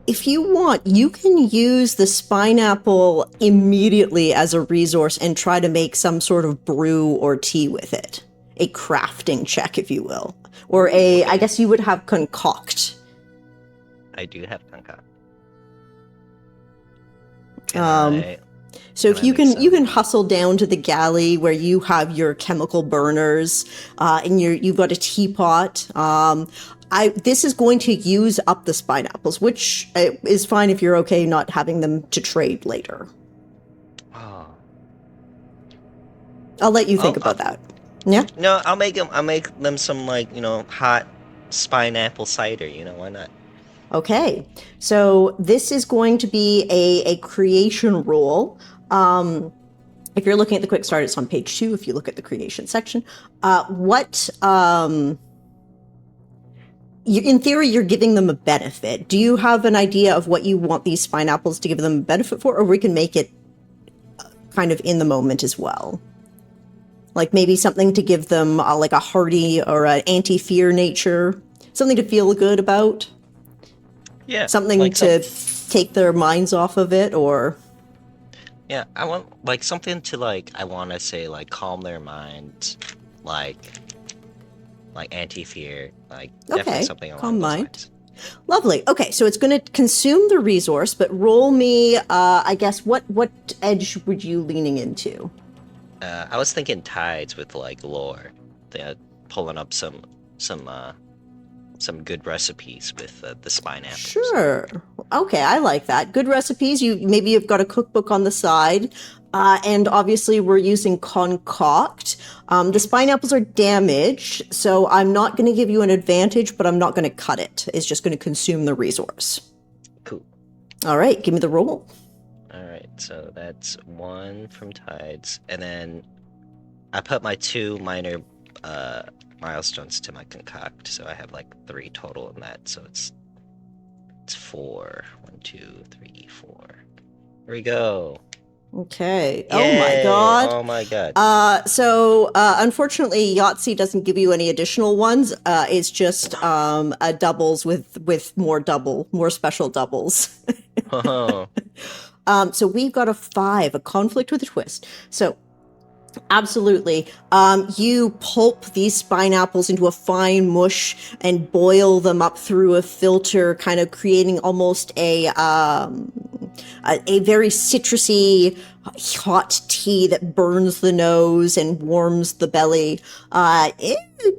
if you want, you can use the spineapple immediately as a resource and try to make some sort of brew or tea with it. A crafting check, if you will. Or I guess you would have concoct. I do have concoct. So if you can hustle down to the galley where you have your chemical burners, and you've got a teapot. This is going to use up the spineapples, which is fine if you're okay not having them to trade later. Oh. I'll let you think about that. Yeah. No, I'll make them some like hot spineapple cider. Why not? Okay, so this is going to be a creation rule. If you're looking at the quick start, it's on page 2. If you look at the creation section, in theory, you're giving them a benefit. Do you have an idea of what you want these spineapples to give them a benefit for, or we can make it kind of in the moment as well? Like maybe something to give them like a hardy or an anti-fear nature, something to feel good about. Yeah, something like to take their minds off of it, or Yeah, I want like something to like. I want to say like calm their mind, like anti-fear, like definitely Okay, something along calm those mind. lines. Lovely. Okay, so it's going to consume the resource, but roll me, I guess, what edge would you leaning into? I was thinking tides with like lore, pulling up some good recipes with the spine apples. Sure. Okay, I like that. Good recipes. Maybe you've got a cookbook on the side. And obviously we're using concoct. The spine apples are damaged, so I'm not going to give you an advantage, but I'm not going to cut it. It's just going to consume the resource. Cool. All right, give me the roll. All right, so that's 1 from tides, and then I put my 2 minor milestones to my concoct, so I have like 3 total in that. So it's 4. 1, 2, 3, 4. Here we go. Okay. Yay! Oh my god. Oh my god. So unfortunately, Yahtzee doesn't give you any additional ones. It's just doubles with more special doubles. Oh. So we've got a 5, a conflict with a twist. So absolutely. You pulp these spine apples into a fine mush and boil them up through a filter, kind of creating almost a very citrusy, hot tea that burns the nose and warms the belly.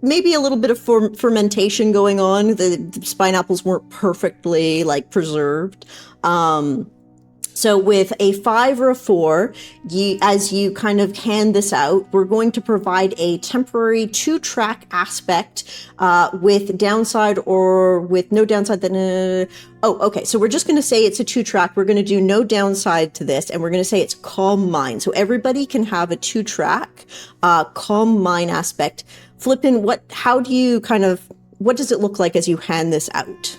Maybe a little bit of fermentation going on. The spine apples weren't perfectly preserved. So with a 5 or a 4, as you kind of hand this out, we're going to provide a temporary 2-track aspect with downside or with no downside. Okay. So we're just going to say it's a 2-track. We're going to do no downside to this, and we're going to say it's calm mind. So everybody can have a 2-track calm mind aspect. Flippyn, what does it look like as you hand this out?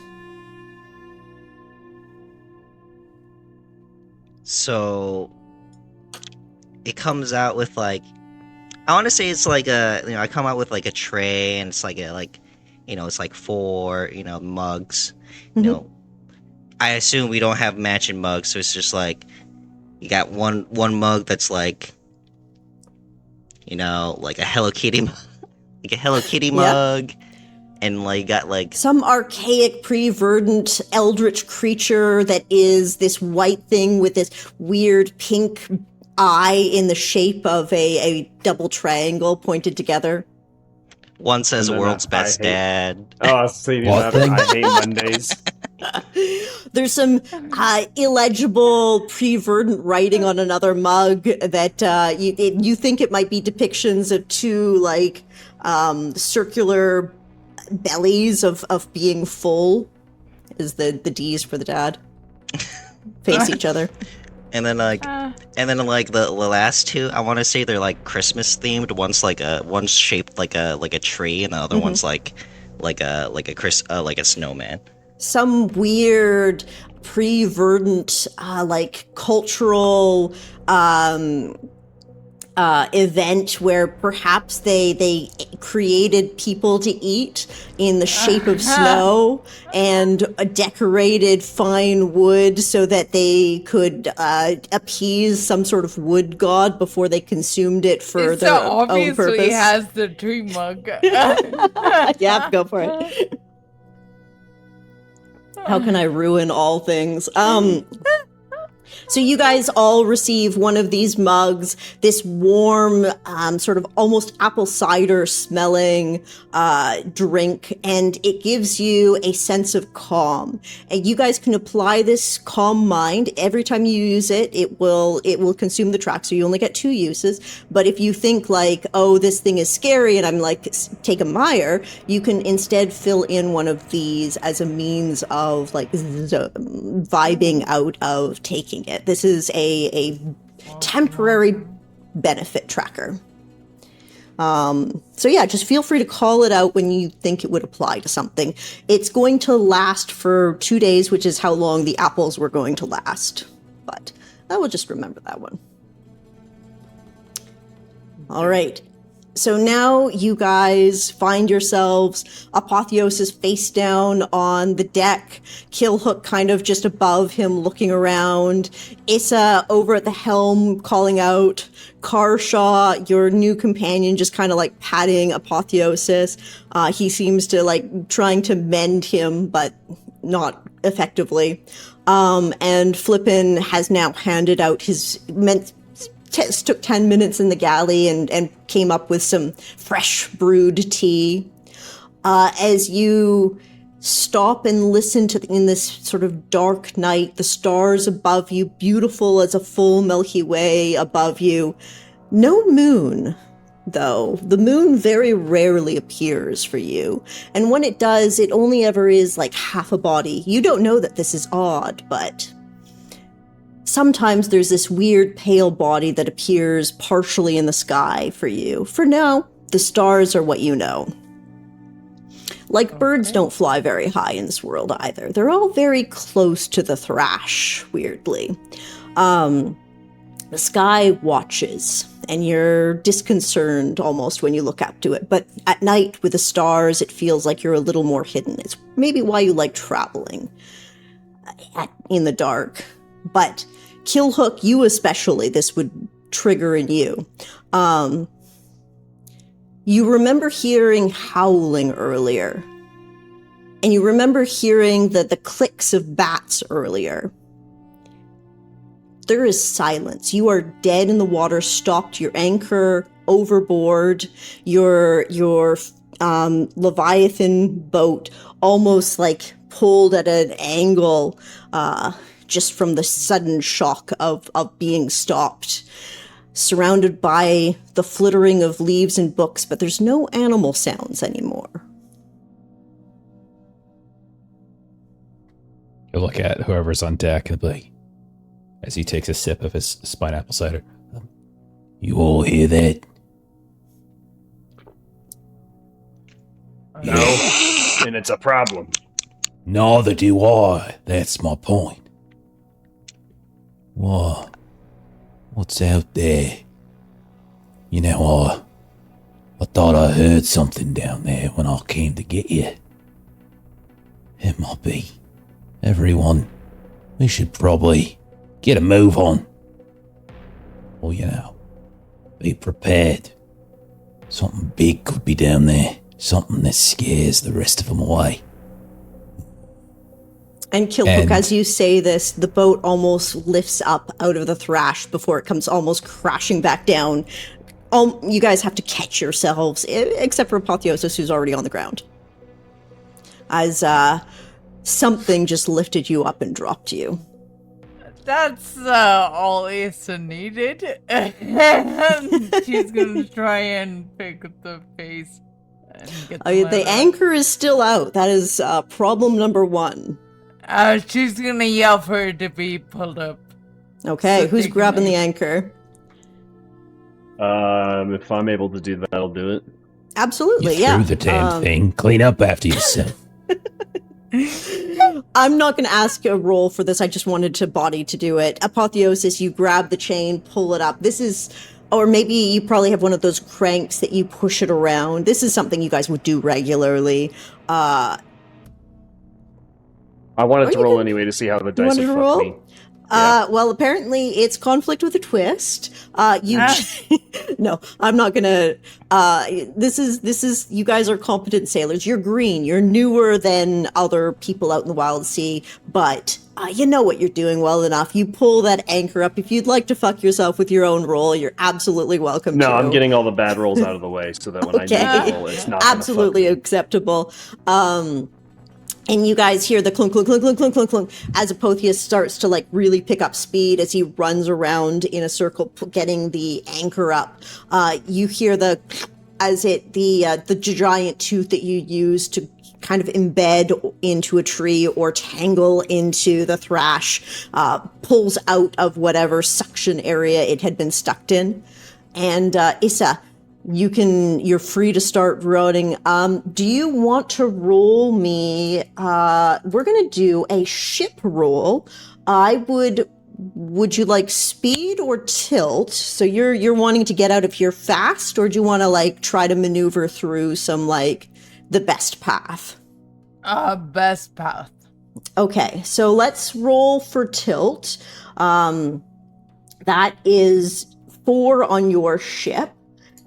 So it comes out with I want to say it's I come out with a tray, and it's it's 4 mugs. Mm-hmm. I assume we don't have matching mugs, so it's just you got one mug that's a Hello Kitty like a Hello Kitty mug. And got some archaic pre-verdant eldritch creature that is this white thing with this weird pink eye in the shape of a double triangle pointed together. One says world's best dad. Oh, I was saying that. I hate Mondays. There's some illegible pre-verdant writing on another mug that you think it might be depictions of 2 circular bellies of being full, is the D's for the dad, face each other. And then the last 2, I want to say they're Christmas themed. One's shaped like a tree, and the other one's like a snowman. Some weird pre-verdant cultural event where perhaps they created people to eat in the shape of snow and decorated fine wood so that they could appease some sort of wood god before they consumed it for their own purpose. So obviously has the tree mug. Yeah, go for it. How can I ruin all things? So you guys all receive one of these mugs, this warm, sort of almost apple cider smelling drink, and it gives you a sense of calm. And you guys can apply this calm mind. Every time you use it, it will consume the track, so you only get 2 uses. But if you think oh, this thing is scary, and I'm take a mire, you can instead fill in one of these as a means of vibing out of taking it. This is a temporary benefit tracker. So yeah, just feel free to call it out when you think it would apply to something. It's going to last for 2 days, which is how long the apples were going to last. But I will just remember that one. All right. So now you guys find yourselves Apotheosis face down on the deck, Killhook kind of just above him looking around, Issa over at the helm calling out, Karshaw, your new companion, just kind of like patting Apotheosis. He seems to like trying to mend him, but not effectively. And Flippyn has now handed out his took 10 minutes in the galley and came up with some fresh brewed tea. As you stop and listen to in this sort of dark night, the stars above you, beautiful as a full Milky Way above you. No moon, though. The moon very rarely appears for you. And when it does, it only ever is like half a body. You don't know that this is odd, but sometimes there's this weird pale body that appears partially in the sky for you. For now, the stars are what you know. Like birds don't fly very high in this world either. They're all very close to the thrash, weirdly. The sky watches, and you're disconcerted almost when you look up to it. But at night, with the stars, it feels like you're a little more hidden. It's maybe why you like traveling in the dark. But Killhook, you especially, this would trigger in you. You remember hearing howling earlier. And you remember hearing the clicks of bats earlier. There is silence. You are dead in the water, stopped, your anchor overboard, your Leviathan boat almost like pulled at an angle, just from the sudden shock of being stopped. Surrounded by the flittering of leaves and books, but there's no animal sounds anymore. You look at whoever's on deck and be like, as he takes a sip of his pineapple cider. You all hear that? No, and it's a problem. Neither do I. That's my point. What? What's out there? You know, I thought I heard something down there when I came to get you. It might be. Everyone, we should probably get a move on. Or, you know, be prepared. Something big could be down there. Something that scares the rest of them away. And Killhook, as you say this, the boat almost lifts up out of the thrash before it comes almost crashing back down. You guys have to catch yourselves, except for Apotheosis, who's already on the ground. As something just lifted you up and dropped you. That's all Issa needed. She's gonna try and pick the face and get The anchor is still out. That is problem number one. She's gonna yell for it to be pulled up. Okay, So who's they can grabbing the make- anchor? If I'm able to do that, I'll do it. Absolutely, You yeah. threw the damn thing. Clean up after yourself. I'm not going to ask a roll for this. I just wanted to body to do it. Apotheosis, you grab the chain, pull it up. This is, or maybe you probably have one of those cranks that you push it around. This is something you guys would do regularly. I wanted to roll anyway to see how the dice wanted would to fuck roll? me. Yeah. Well, apparently it's conflict with a twist. No, I'm not gonna, this is, you guys are competent sailors. You're green. You're newer than other people out in the wild sea, but you know what you're doing well enough. You pull that anchor up. If you'd like to fuck yourself with your own roll, you're absolutely welcome to. No, I'm getting all the bad rolls out of the way so that when I need to roll, it's not absolutely gonna fuck me. acceptable. And you guys hear the clunk, clunk, clunk, clunk, clunk, clunk, clunk, as Apotheosis starts to like really pick up speed as he runs around in a circle, getting the anchor up. You hear the giant tooth that you use to kind of embed into a tree or tangle into the thrash, pulls out of whatever suction area it had been stuck in. And Issa, you're free to start running. Do you want to roll me? We're going to do a ship roll. I would would you like speed or tilt? So you're wanting to get out of here fast, or do you want to like try to maneuver through some like the best path? Best path. Okay, so let's roll for tilt. That is 4 on your ship.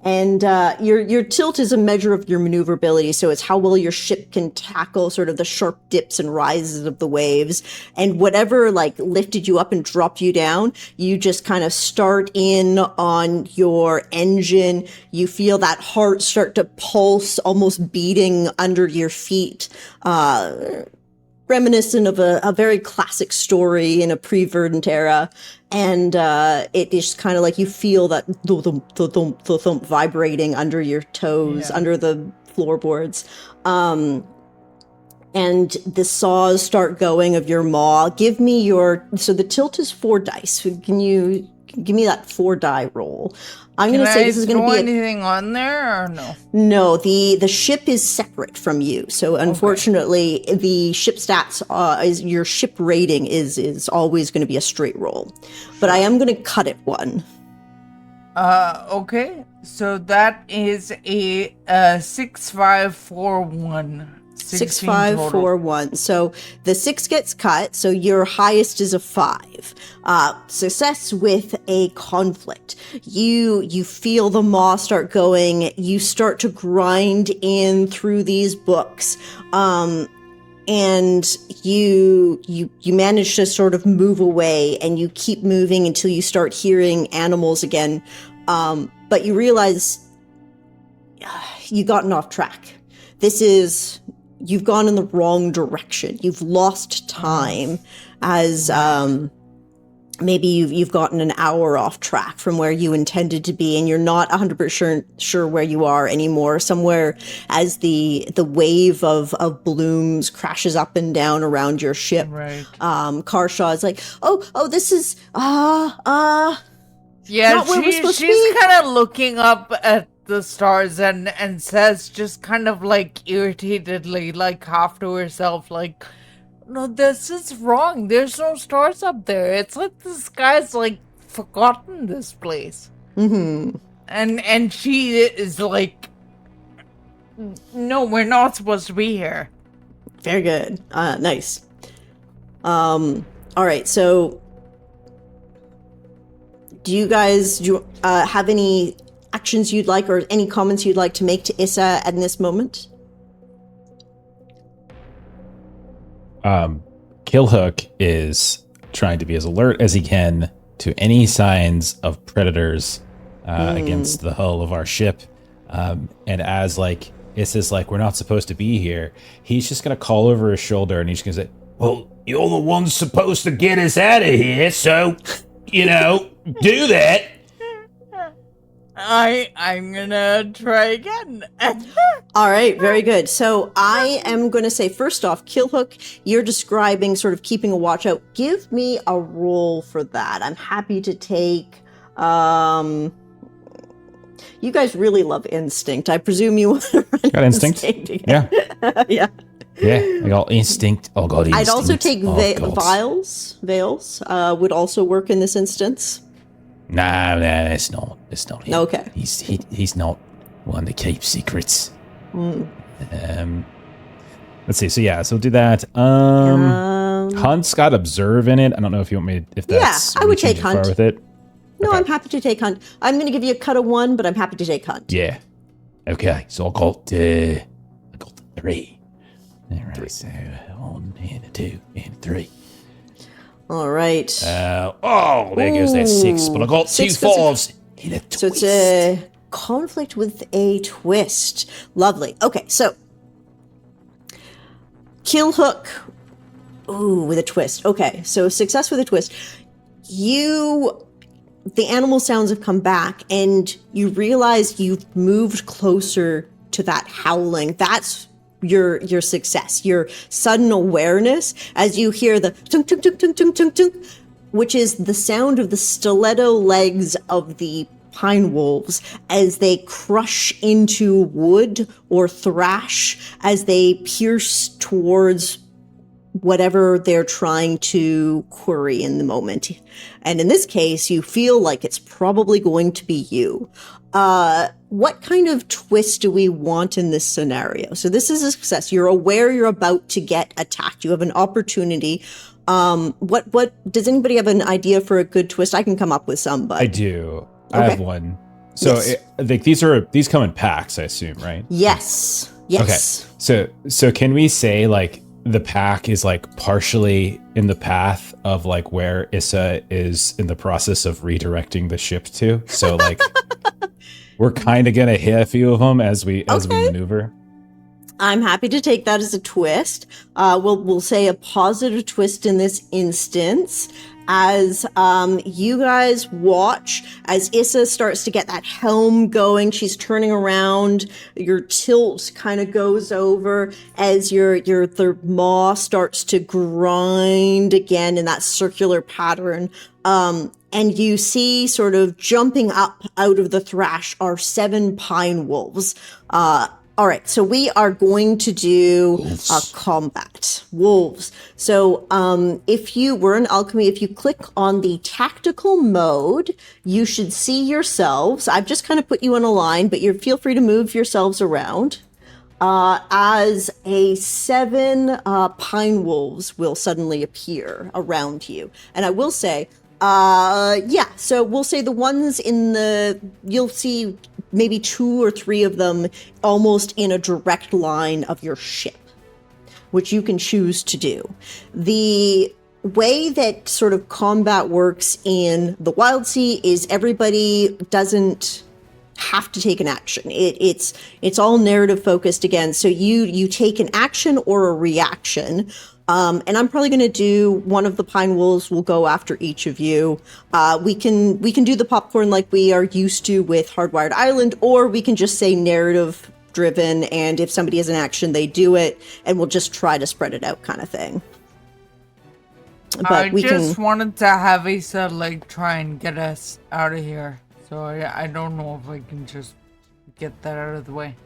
And your tilt is a measure of your maneuverability, so it's how well your ship can tackle sort of the sharp dips and rises of the waves. And whatever like lifted you up and dropped you down, you just kind of start in on your engine. You feel that heart start to pulse, almost beating under your feet. Reminiscent of a very classic story in a pre-Verdant era. And it is kind of like you feel that thump vibrating under your toes, under the floorboards. And the saws start going of your maw. Give me so the tilt is 4 dice. Can you give me that 4 die roll? I'm going to say this is going to be anything on there or no? No, the ship is separate from you. So unfortunately, the ship stats is your ship rating is always going to be a straight roll. But I am going to cut it 1. Okay. So that is a 6541. 6541. So the 6 gets cut, so your highest is a 5. Success with a conflict. You feel the maw start going, you start to grind in through these books. And you manage to sort of move away, and you keep moving until you start hearing animals again. But you realize you've gotten off track. You've gone in the wrong direction. You've lost time as maybe you've gotten an hour off track from where you intended to be, and you're not 100% sure where you are anymore. Somewhere as the wave of blooms crashes up and down around your ship. Right. Karshaw is like, oh, this is Yeah, not where we're supposed to she's be. kind of looking up at the stars and says, just kind of like irritatedly, like half to herself, like, no, this is wrong. There's no stars up there. It's like the sky's like forgotten this place. Mm-hmm. And she is like, no, we're not supposed to be here. Very good. Nice. All right, so do you have any actions you'd like, or any comments you'd like to make to Issa at this moment? Killhook is trying to be as alert as he can to any signs of predators against the hull of our ship. And as like Issa's like, we're not supposed to be here, he's just gonna call over his shoulder and he's gonna say, Well, you're the one supposed to get us out of here, so, do that. I'm gonna try again. All right, very good. So I am going to say, first off, Killhook, you're describing sort of keeping a watch out. Give me a roll for that. I'm happy to take... you guys really love instinct. I presume you want to run got instinct? again. Yeah. Yeah. Yeah, I got instinct. Oh, God, instinct. I'd also take God. Veils would also work in this instance. Nah, that's not him. Okay. He's not one to keep secrets. Let's see. So yeah, so do that. Hunt's got observe in it. I don't know if you want me to, if that's I would reaching take too far Hunt. with it. No, Okay. I'm happy to take Hunt. I'm going to give you a cut of 1, but I'm happy to take Hunt. Yeah. Okay, so I got 3. All right, so 1 and a 2 and a 3. All right. There goes that 6, but I got 2 6 goes- 5s and a twist. So it's a conflict with a twist. Lovely. Okay, so Killhook. Ooh, with a twist. Okay, so success with a twist. The animal sounds have come back, and you realize you've moved closer to that howling. That's your success, your sudden awareness as you hear the tunk, tunk, tunk, tunk, tunk, tunk, tunk, which is the sound of the stiletto legs of the pine wolves as they crush into wood or thrash, as they pierce towards whatever they're trying to query in the moment. And in this case, you feel like it's probably going to be you. What kind of twist do we want in this scenario? So this is a success. You're aware you're about to get attacked. You have an opportunity. What does anybody have an idea for a good twist? I can come up with some, but I do. I have one. So Yes. these come in packs, I assume, right? Yes. Yes. Okay. So can we say like the pack is like partially in the path of like where Issa is in the process of redirecting the ship to? So like we're kind of gonna hit a few of them as we maneuver. I'm happy to take that as a twist. We'll say a positive twist in this instance as you guys watch as Issa starts to get that helm going. She's turning around. Your tilt kind of goes over as your maw starts to grind again in that circular pattern. And you see sort of jumping up out of the thrash are 7 pine wolves. All right, so we are going to do combat. Wolves. So we're in alchemy, if you click on the tactical mode, you should see yourselves. I've just kind of put you in a line, but you feel free to move yourselves around. As a 7 pine wolves will suddenly appear around you. And I will say, so we'll say the ones you'll see maybe 2 or 3 of them almost in a direct line of your ship, which you can choose to do. The way that sort of combat works in the WildSea is everybody doesn't have to take an action. It's all narrative focused again. So you take an action or a reaction. And I'm probably going to do one of the pine wolves will go after each of you. We can do the popcorn like we are used to with Hardwired Island, or we can just say narrative driven. And if somebody has an action, they do it, and we'll just try to spread it out, kind of thing. But I just wanted to have Issa like try and get us out of here. So I don't know if I can just get that out of the way.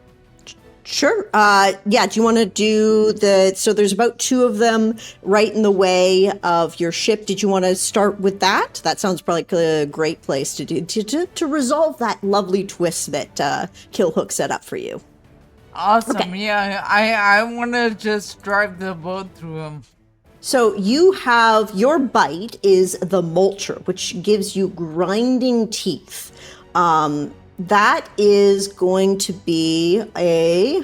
Sure. Do you want to do so there's about 2 of them right in the way of your ship. Did you want to start with that? That sounds probably like a great place to do, to resolve that lovely twist that Killhook set up for you. Awesome. Okay. Yeah, I want to just drive the boat through them. So you have, your bite is the mulcher, which gives you grinding teeth. That is going to be a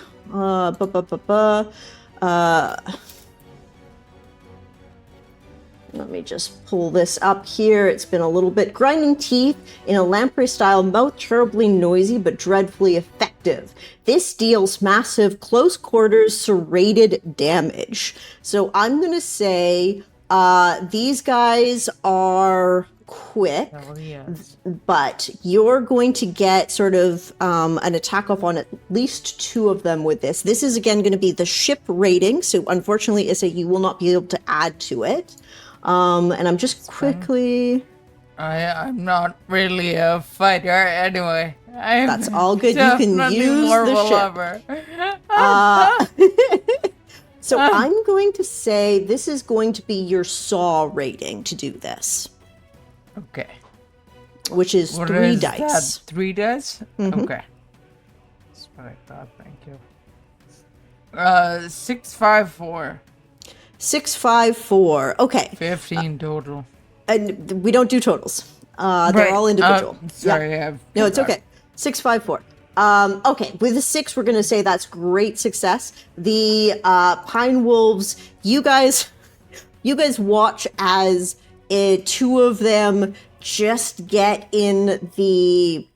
let me just pull this up here. It's been a little bit. Grinding teeth in a lamprey style mouth, terribly noisy but dreadfully effective. This deals massive close quarters serrated damage. So I'm going to say these guys are quick, but you're going to get sort of an attack off on at least 2 of them with this. This is again going to be the ship rating, so unfortunately Issa, you will not be able to add to it. And I'm just quickly... I'm not really a fighter anyway. That's all good. You can use the ship. So I'm going to say this is going to be your saw rating to do this. Okay. Which is what 3 is dice. That? 3 dice? Mm-hmm. Okay. That's what I thought, thank you. 654. 654. Okay. 15 total. And we don't do totals. They're all individual. Sorry, yeah. No, it's okay. 654. Okay, with a 6, we're going to say that's great success. The Pine Wolves, you guys watch as 2 of them just get in the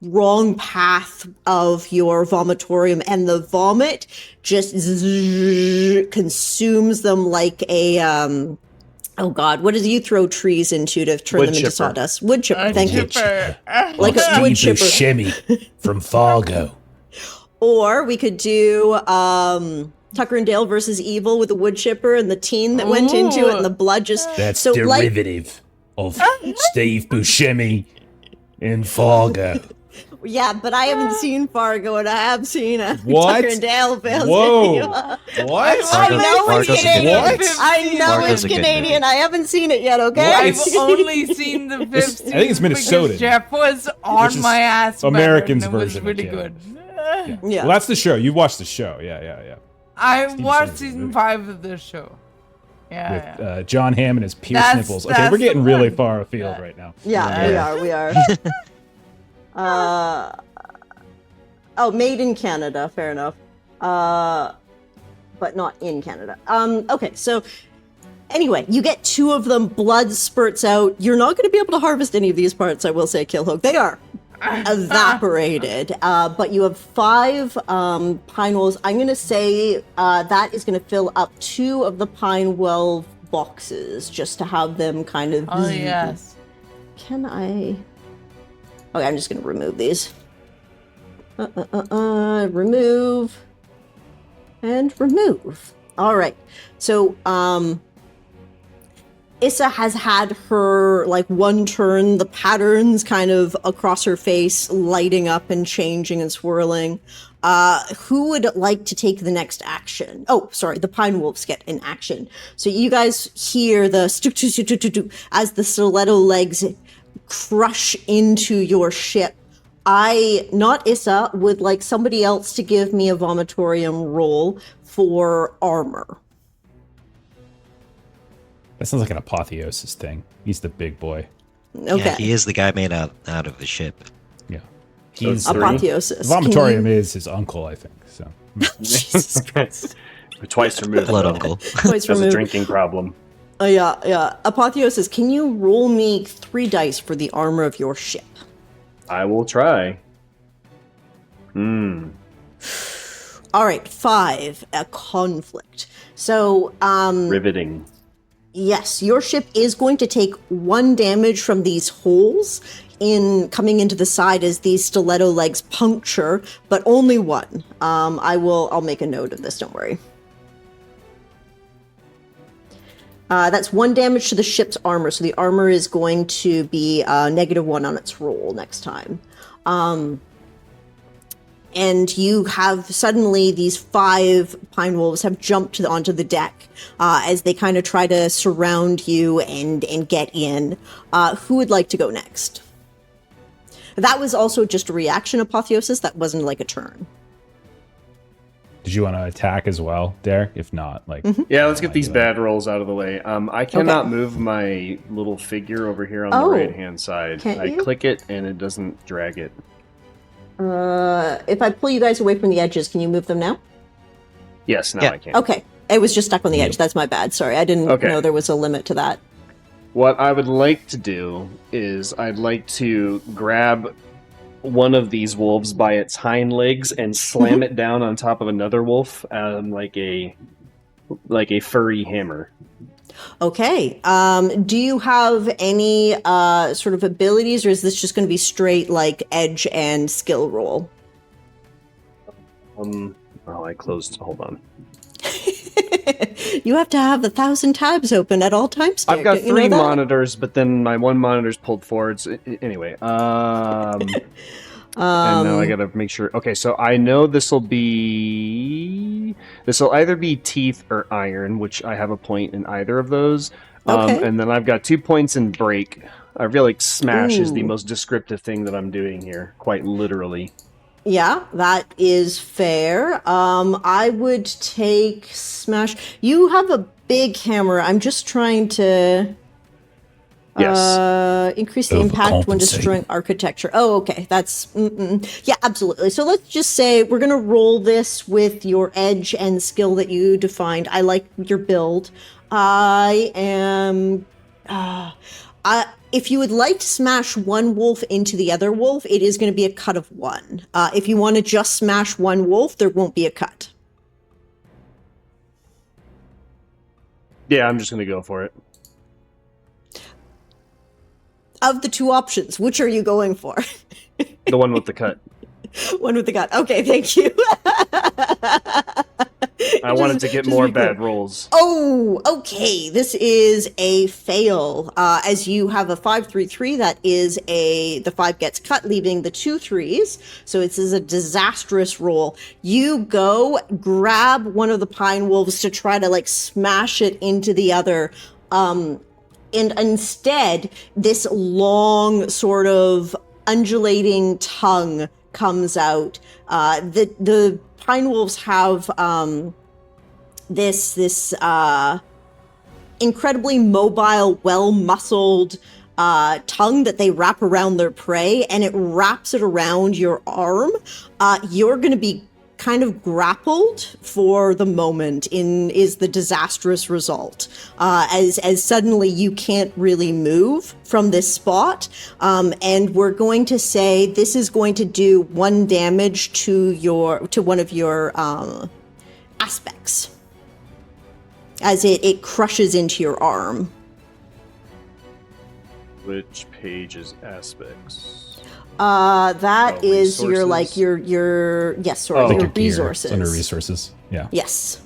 wrong path of your vomitorium, and the vomit just consumes them like a oh god, what do you throw trees into to turn them into sawdust? Wood chipper. Thank you. Like a wood chipper. Buscemi from Fargo. Or we could do Tucker and Dale versus Evil with the wood chipper and the teen that went into it and the blood just... That's derivative of Steve Buscemi in Fargo. Yeah, but I haven't seen Fargo, and I have seen What? Tucker and Dale. Whoa! What? I know Fargo's it's a good Canadian. What? I know Fargo's it's a good Canadian. movie. I haven't seen it yet. Okay. What? I've It's- only seen the fifth season. I think it's Minnesotan. because Jeff was Which on is my ass. about it, Americans' and it was version of really Canada. good. Yeah. Well, that's the show. You watched the show. Yeah. I Steve watched Sanders season movie. 5 of the show. Yeah. With John Hamm and his pierced That's- nipples. Okay, that's we're getting the really one. far afield Yeah. right now. Yeah, we are. Made in Canada. Fair enough. But not in Canada. Okay, so anyway, you get 2 of them. Blood spurts out. You're not going to be able to harvest any of these parts. I will say, Killhook. They are evaporated. But you have 5 pine wolves. I'm going to say that is going to fill up 2 of the pine well boxes just to have them kind of. Oh, yes. Can I? Okay, I'm just going to remove these. Remove. And remove. All right. So, Issa has had her, like, one turn, the patterns kind of across her face lighting up and changing and swirling. Who would like to take the next action? Oh, sorry, the Pine Wolves get an action. So you guys hear the stu-stu-stu-stu-stu as the stiletto legs crush into your ship. Not Issa, would like somebody else to give me a vomitorium roll for armor. That sounds like an Apotheosis thing. He's the big boy. Okay. Yeah, he is the guy made out of the ship. Yeah. So He's it's 3? Apotheosis. Vomitorium is his uncle, I think. So Jesus Christ. Twice removed. Blood uncle. Twice Has a removed. drinking problem. Yeah. Apotheosis, can you roll me 3 dice for the armor of your ship? I will try. All right, 5, a conflict. So, Riveting. yes, your ship is going to take 1 damage from these holes coming into the side as these stiletto legs puncture, but only 1. I'll make a note of this, don't worry. That's 1 damage to the ship's armor, so the armor is going to be -1 on its roll next time. And you have suddenly these 5 pine wolves have jumped onto the deck as they kind of try to surround you and get in. Who would like to go next? That was also just a reaction, Apotheosis. That wasn't like a turn. did you want to attack as well, Derek? If not, like Yeah, let's get these bad rolls out of the way. I cannot move my little figure over here on the right-hand side. Can't I you? click it and it doesn't drag it. If I pull you guys away from the edges, can you move them now? Yes, now Yeah. I can. Okay. It was just stuck on the edge. That's my bad. Sorry. I didn't Okay. know there was a limit to that. What I would like to do is I'd like to grab one of these wolves by its hind legs and slam it down on top of another wolf, like a furry hammer. Okay. Do you have any sort of abilities, or is this just going to be straight like edge and skill roll? I closed. Hold on. You have to have 1,000 tabs open at all times. I've got Derek. You know 3 that? monitors, but then my one monitor's pulled forward. So, anyway, and now I gotta make sure. Okay, so I know this will either be teeth or iron, which I have a point in either of those. Okay. And then I've got 2 points in break. I feel like smash is the Ooh. most descriptive thing that I'm doing here, quite literally. Yeah, that is fair. I would take smash. You have a big hammer. I'm just trying to Yes. increase the impact when Overcompensate. destroying architecture. Oh, okay. That's yeah, absolutely. So let's just say we're gonna roll this with your edge and skill that you defined. I like your build. I am. If you would like to smash one wolf into the other wolf, it is going to be a cut of 1. If you want to just smash one wolf, there won't be a cut. Yeah, I'm just gonna go for it. Of the 2 options, which are you going for? The one with the cut. One with the cut. Okay, thank you. I wanted to get just more be clear. bad rolls. Oh, okay. This is a fail. As you have a 5-3-3, that is the 5 gets cut, leaving the 2 3s. So it is a disastrous roll. You go grab one of the pine wolves to try to like smash it into the other. And instead, this long sort of undulating tongue comes out. The pine wolves have this incredibly mobile, well-muscled tongue that they wrap around their prey, and it wraps it around your arm. You're going to be kind of grappled for the moment is the disastrous result, as suddenly you can't really move from this spot, and we're going to say this is going to do 1 damage to one of your aspects as it crushes into your arm. Which page is aspects? That is resources? your yes, sorry, Oh. your Like gear. resources. It's under resources. Yeah. Yes.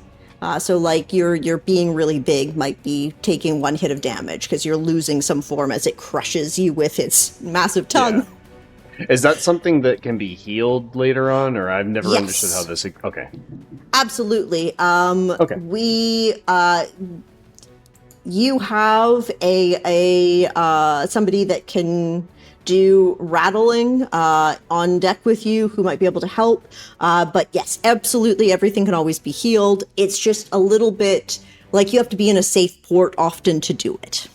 So like you're being really big might be taking 1 hit of damage because you're losing some form as it crushes you with its massive tongue. Yeah. Is that something that can be healed later on, or I've never Yes. understood how this? Okay. Absolutely. Okay. You have a somebody that can do rattling on deck with you who might be able to help. But yes, absolutely everything can always be healed. It's just a little bit like you have to be in a safe port often to do it.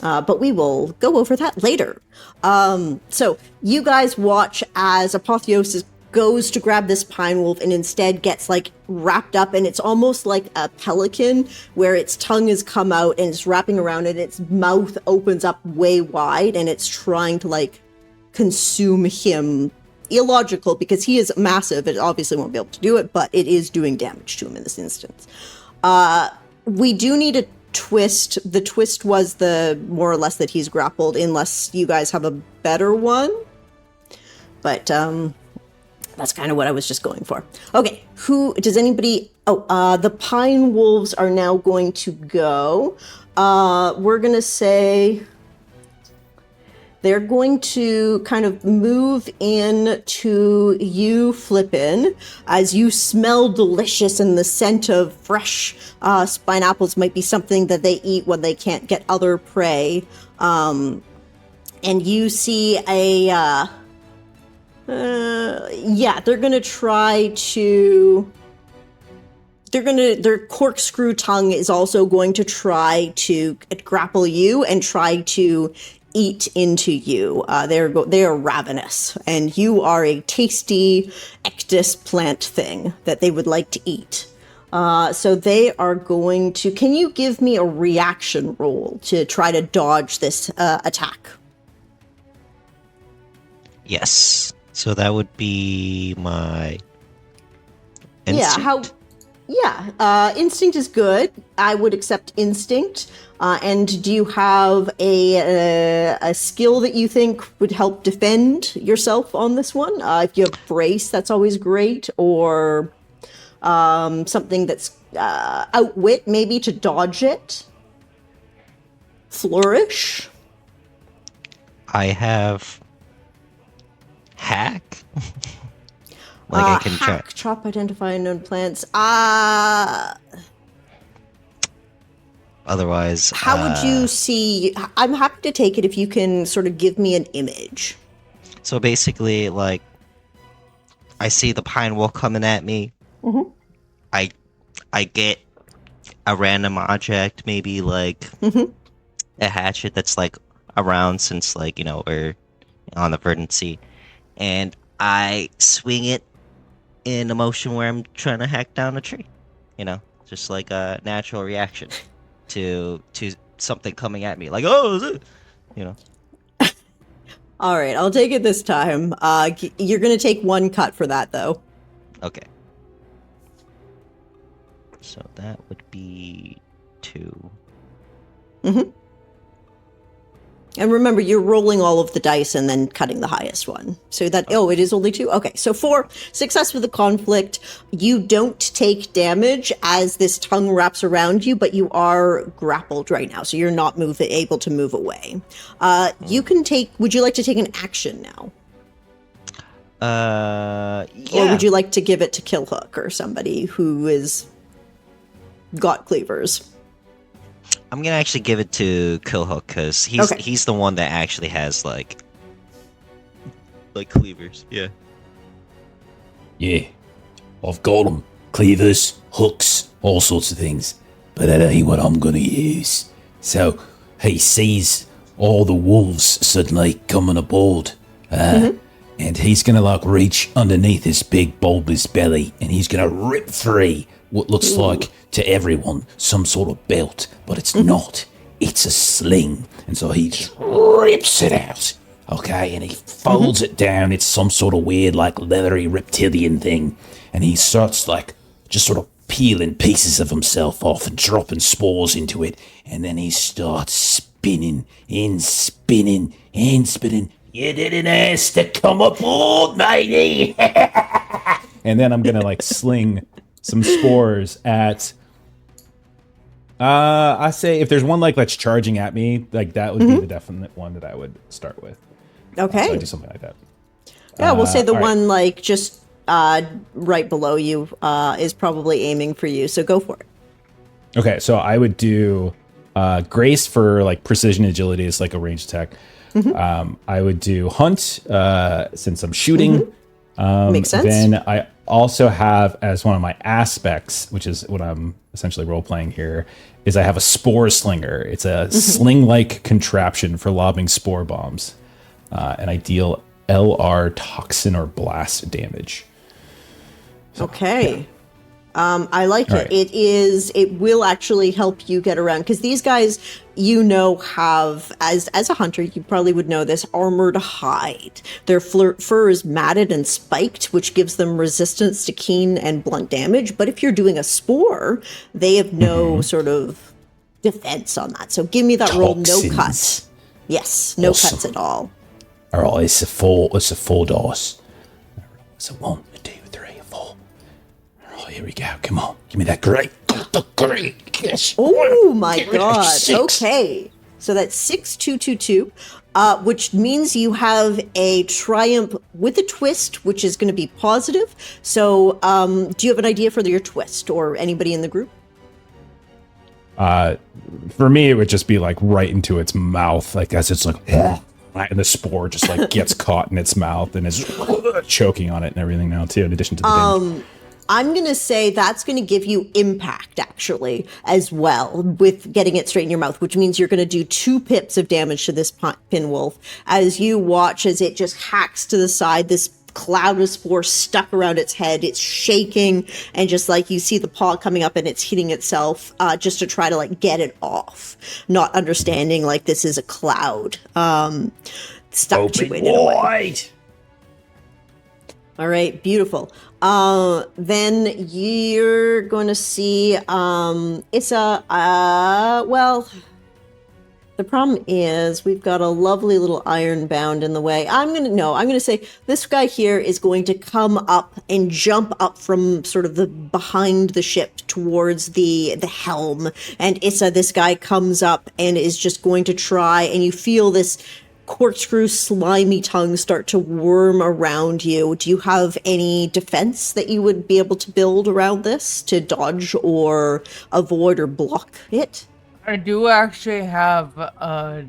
But we will go over that later. So you guys watch as Apotheosis goes to grab this pine wolf and instead gets like wrapped up, and it's almost like a pelican where its tongue has come out and it's wrapping around it. Its mouth opens up way wide and it's trying to like consume him. Illogical because he is massive. It obviously won't be able to do it, but it is doing damage to him in this instance. We do need a twist. The twist was the more or less that he's grappled, unless you guys have a better one. But that's kind of what I was just going for. Okay, does anybody... the Pine Wolves are now going to go. We're going to say... They're going to kind of move in to you, Flippyn, as you smell delicious, and the scent of fresh spine apples might be something that they eat when they can't get other prey. And you see they're gonna try to... Their corkscrew tongue is also going to try to grapple you and try to eat into you. They are ravenous, and you are a tasty Ektus plant thing that they would like to eat. So they are going to... Can you give me a reaction roll to try to dodge this attack? Yes. So that would be my instinct. Instinct is good. I would accept instinct. And do you have a skill that you think would help defend yourself on this one? If you have brace, that's always great. Or something that's outwit, maybe, to dodge it. Flourish. I have hack. I can try. Hack, chop, identify unknown plants. Otherwise, How would you see... I'm happy to take it if you can sort of give me an image. So basically, like, I see the pine wolf coming at me. Mm-hmm. I get a random object, maybe like a hatchet that's like around, since like, we're on the Verdant Sea, and I swing it in a motion where I'm trying to hack down a tree. Just like a natural reaction to something coming at me, like, oh, is it? All right, I'll take it this time. You're going to take 1 cut for that, though. Okay. So that would be 2. Mm-hmm. And remember, you're rolling all of the dice and then cutting the highest one. So that, it is only 2? Okay, so 4, success with the conflict. You don't take damage as this tongue wraps around you, but you are grappled right now, so you're not able to move away. You can take, would you like to take an action now? Yeah. Or would you like to give it to Killhook or somebody who is got cleavers? I'm gonna actually give it to Killhook because he's the one that actually has like cleavers. Yeah. Yeah, I've got them. Cleavers, hooks, all sorts of things. But that ain't what I'm gonna use. So he sees all the wolves suddenly coming aboard. And he's gonna like reach underneath his big bulbous belly and he's gonna rip free what looks like to everyone some sort of belt, but it's not. It's a sling. And so he just rips it out. Okay, and he folds it down. It's some sort of weird, like, leathery reptilian thing. And he starts, like, just sort of peeling pieces of himself off and dropping spores into it. And then he starts spinning and spinning and spinning. You didn't ask to come aboard, matey. And then I'm gonna like sling some spores at. I say if there's one like that's charging at me, like that would be the definite one that I would start with. Okay. So I do something like that. Yeah, we'll say the all one like just right below you is probably aiming for you. So go for it. Okay, so I would do Grace for like precision agility is like a range attack. I would do Hunt since I'm shooting. Makes sense. Then I also have as one of my aspects, which is what I'm essentially role playing here, is I have a spore slinger. It's a sling-like contraption for lobbing spore bombs, and I deal LR toxin or blast damage. So, okay. Yeah. I like it. Right. It will actually help you get around because these guys, have, as a hunter, you probably would know this, armored hide. Their fur is matted and spiked, which gives them resistance to keen and blunt damage. But if you're doing a spore, they have no sort of defense on that. So give me that roll, no cut. Yes, no cuts at all. All right, it's a four dice. It's a 1, a 2, a 3, a 4. Oh, here we go. Come on. Give me that great. The great. Yes. Oh my god. 6. Okay. So that's 6222, which means you have a triumph with a twist, which is going to be positive. So do you have an idea for your twist or anybody in the group? For me, it would just be like right into its mouth, like as it's like, and the spore just like gets caught in its mouth and is choking on it and everything now too. In addition to the damage. I'm going to say that's going to give you impact, actually, as well, with getting it straight in your mouth, which means you're going to do 2 pips of damage to this pinwolf as you watch as it just hacks to the side, this cloud of spore stuck around its head. It's shaking, and just like you see the paw coming up and it's hitting itself just to try to like get it off, not understanding like this is a cloud stuck to it in a way. All right, beautiful. Then you're going to see, it's well, the problem is we've got a lovely little Ironbound in the way. I'm going to say this guy here is going to come up and jump up from sort of the behind the ship towards the helm. And this guy comes up and is just going to try, and you feel this corkscrew slimy tongue start to worm around you. Do you have any defense that you would be able to build around this to dodge or avoid or block it? I do actually have a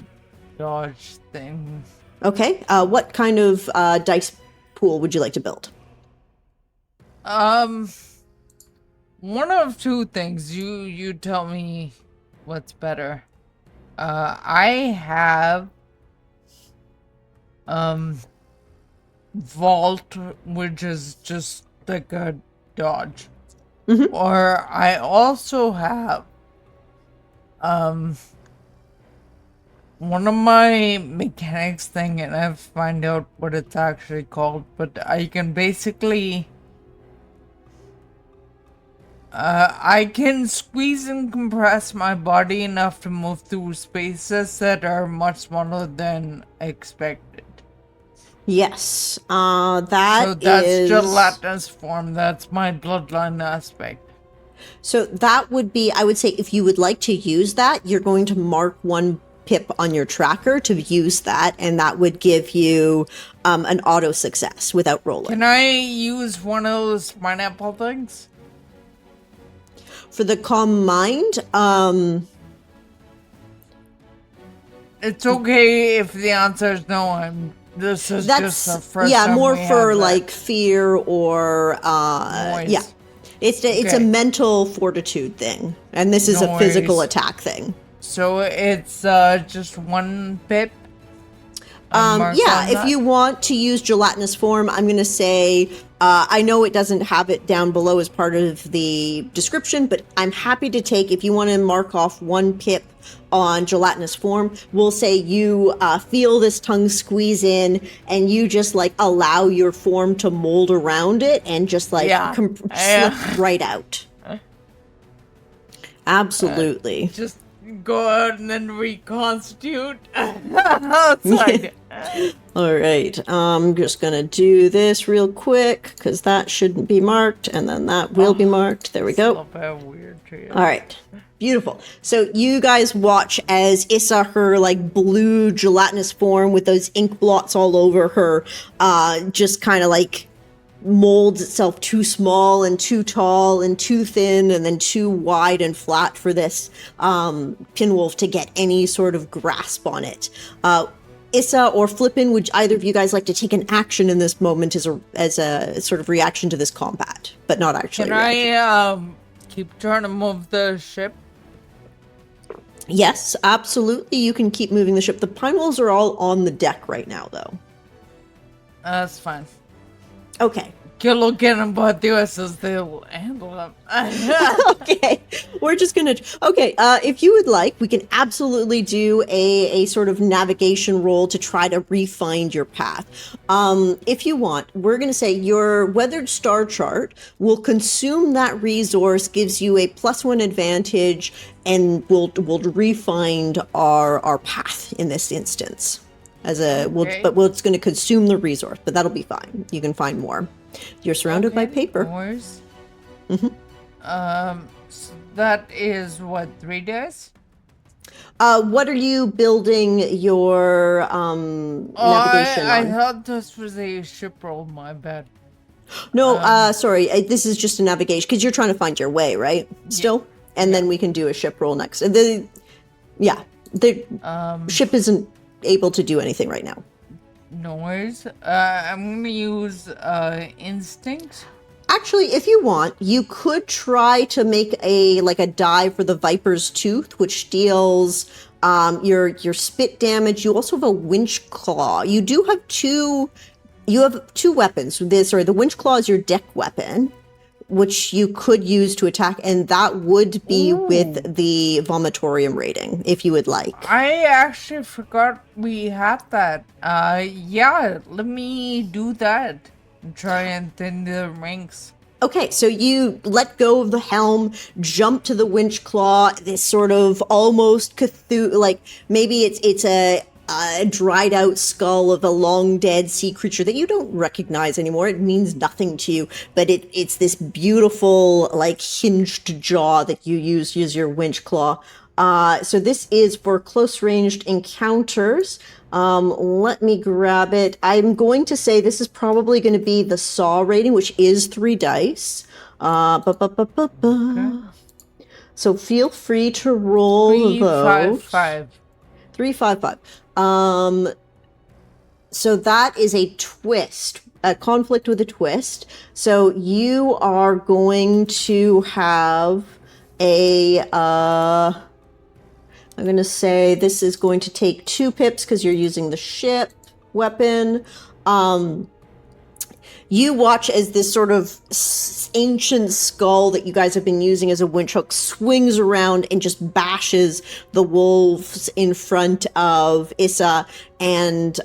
dodge thing. Okay. What kind of dice pool would you like to build? One of 2 things. You tell me what's better. I have vault, which is just like a dodge. Or I also have one of my mechanics thing, and I have to find out what it's actually called, but I can basically I can squeeze and compress my body enough to move through spaces that are much smaller than expected. Yes, So that's gelatinous form. That's my bloodline aspect. So that would be, I would say, if you would like to use that, you're going to mark 1 pip on your tracker to use that, and that would give you an auto success without rolling. Can I use one of those pineapple things? For the calm mind, it's okay if the answer is no. This is just the first time more we for have like fear or Noise. yeah. It's a Okay. mental fortitude thing, and this is a physical Noise. attack thing. So it's just 1 pip. Yeah, if you want to use gelatinous form, I'm going to say, I know it doesn't have it down below as part of the description, but I'm happy to take, if you want to mark off 1 pip on gelatinous form, we'll say you feel this tongue squeeze in and you just like allow your form to mold around it and just like slip right out. Absolutely. Just go out and then reconstitute outside. All right, I'm just gonna do this real quick because that shouldn't be marked, and then that will be marked. There we go. All right, beautiful. So you guys watch as Issa, her like blue gelatinous form with those ink blots all over her, just kind of like molds itself too small and too tall and too thin and then too wide and flat for this pinwolf to get any sort of grasp on it. Issa or Flippyn, would either of you guys like to take an action in this moment as a sort of reaction to this combat, but not actually? Can I keep trying to move the ship? Yes, absolutely. You can keep moving the ship. The pine wolves are all on the deck right now, though. That's fine. Okay. Look at them, but they'll handle them. Okay, we're just gonna. Okay, if you would like, we can absolutely do a sort of navigation roll to try to refine your path. If you want, we're gonna say your weathered star chart will consume that resource, gives you a +1 advantage, and we'll refine our path in this instance. As a it's going to consume the resource, but that'll be fine. You can find more. You're surrounded by paper. So that is what, 3 days? What are you building your navigation on? I thought this was a ship roll. My bad. No, sorry. This is just a navigation because you're trying to find your way, right? Still, and then we can do a ship roll next. The ship isn't able to do anything right now. No worries. I'm gonna use instinct. Actually, if you want, you could try to make a die for the Viper's Tooth, which deals your spit damage. You also have a winch claw. You do have two. You have 2 weapons. The winch claw is your deck weapon, which you could use to attack, and that would be with the vomitorium rating, if you would like. I actually forgot we had that. Yeah, let me do that and try and thin the ranks. Okay, so you let go of the helm, jump to the winch claw, this sort of almost Cthulhu, like maybe it's a dried out skull of a long dead sea creature that you don't recognize anymore. It means nothing to you, but it's this beautiful like hinged jaw that you use your winch claw. So this is for close ranged encounters. Let me grab it. I'm going to say this is probably going to be the saw rating, which is 3 dice. Okay. So feel free to roll 3, those. 5, 5. 3, 5, 5. So that is a twist, a conflict with a twist. So you are going to have I'm going to say this is going to take 2 pips because you're using the ship weapon. You watch as this sort of ancient skull that you guys have been using as a winch hook swings around and just bashes the wolves in front of Issa and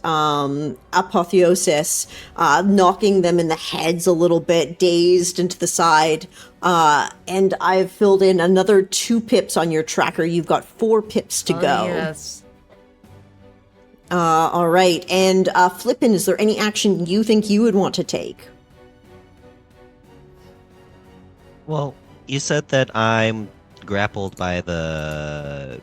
Apotheosis, knocking them in the heads a little bit, dazed into the side. And I've filled in another 2 pips on your tracker. You've got 4 pips to go. Yes. All right. And Flippyn, is there any action you think you would want to take? Well, you said that I'm grappled by the...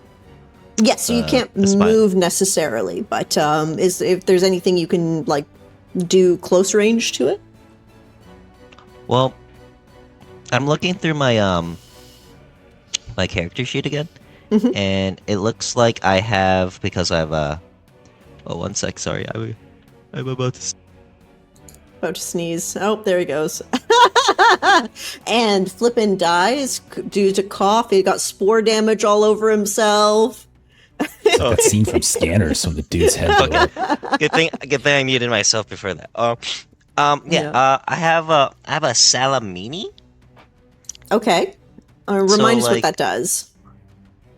Yes, so you can't move necessarily, but if there's anything you can, like, do close range to it? Well, I'm looking through my my character sheet again, and it looks like I have, because I have oh, one sec, sorry, I'm about to... About to sneeze. Oh, there he goes. And Flippin dies due to cough. He got spore damage all over himself. Oh, it's seen from scanners from the dude's head. Good thing I muted myself before that. I have a salamini. Okay. Remind us what that does.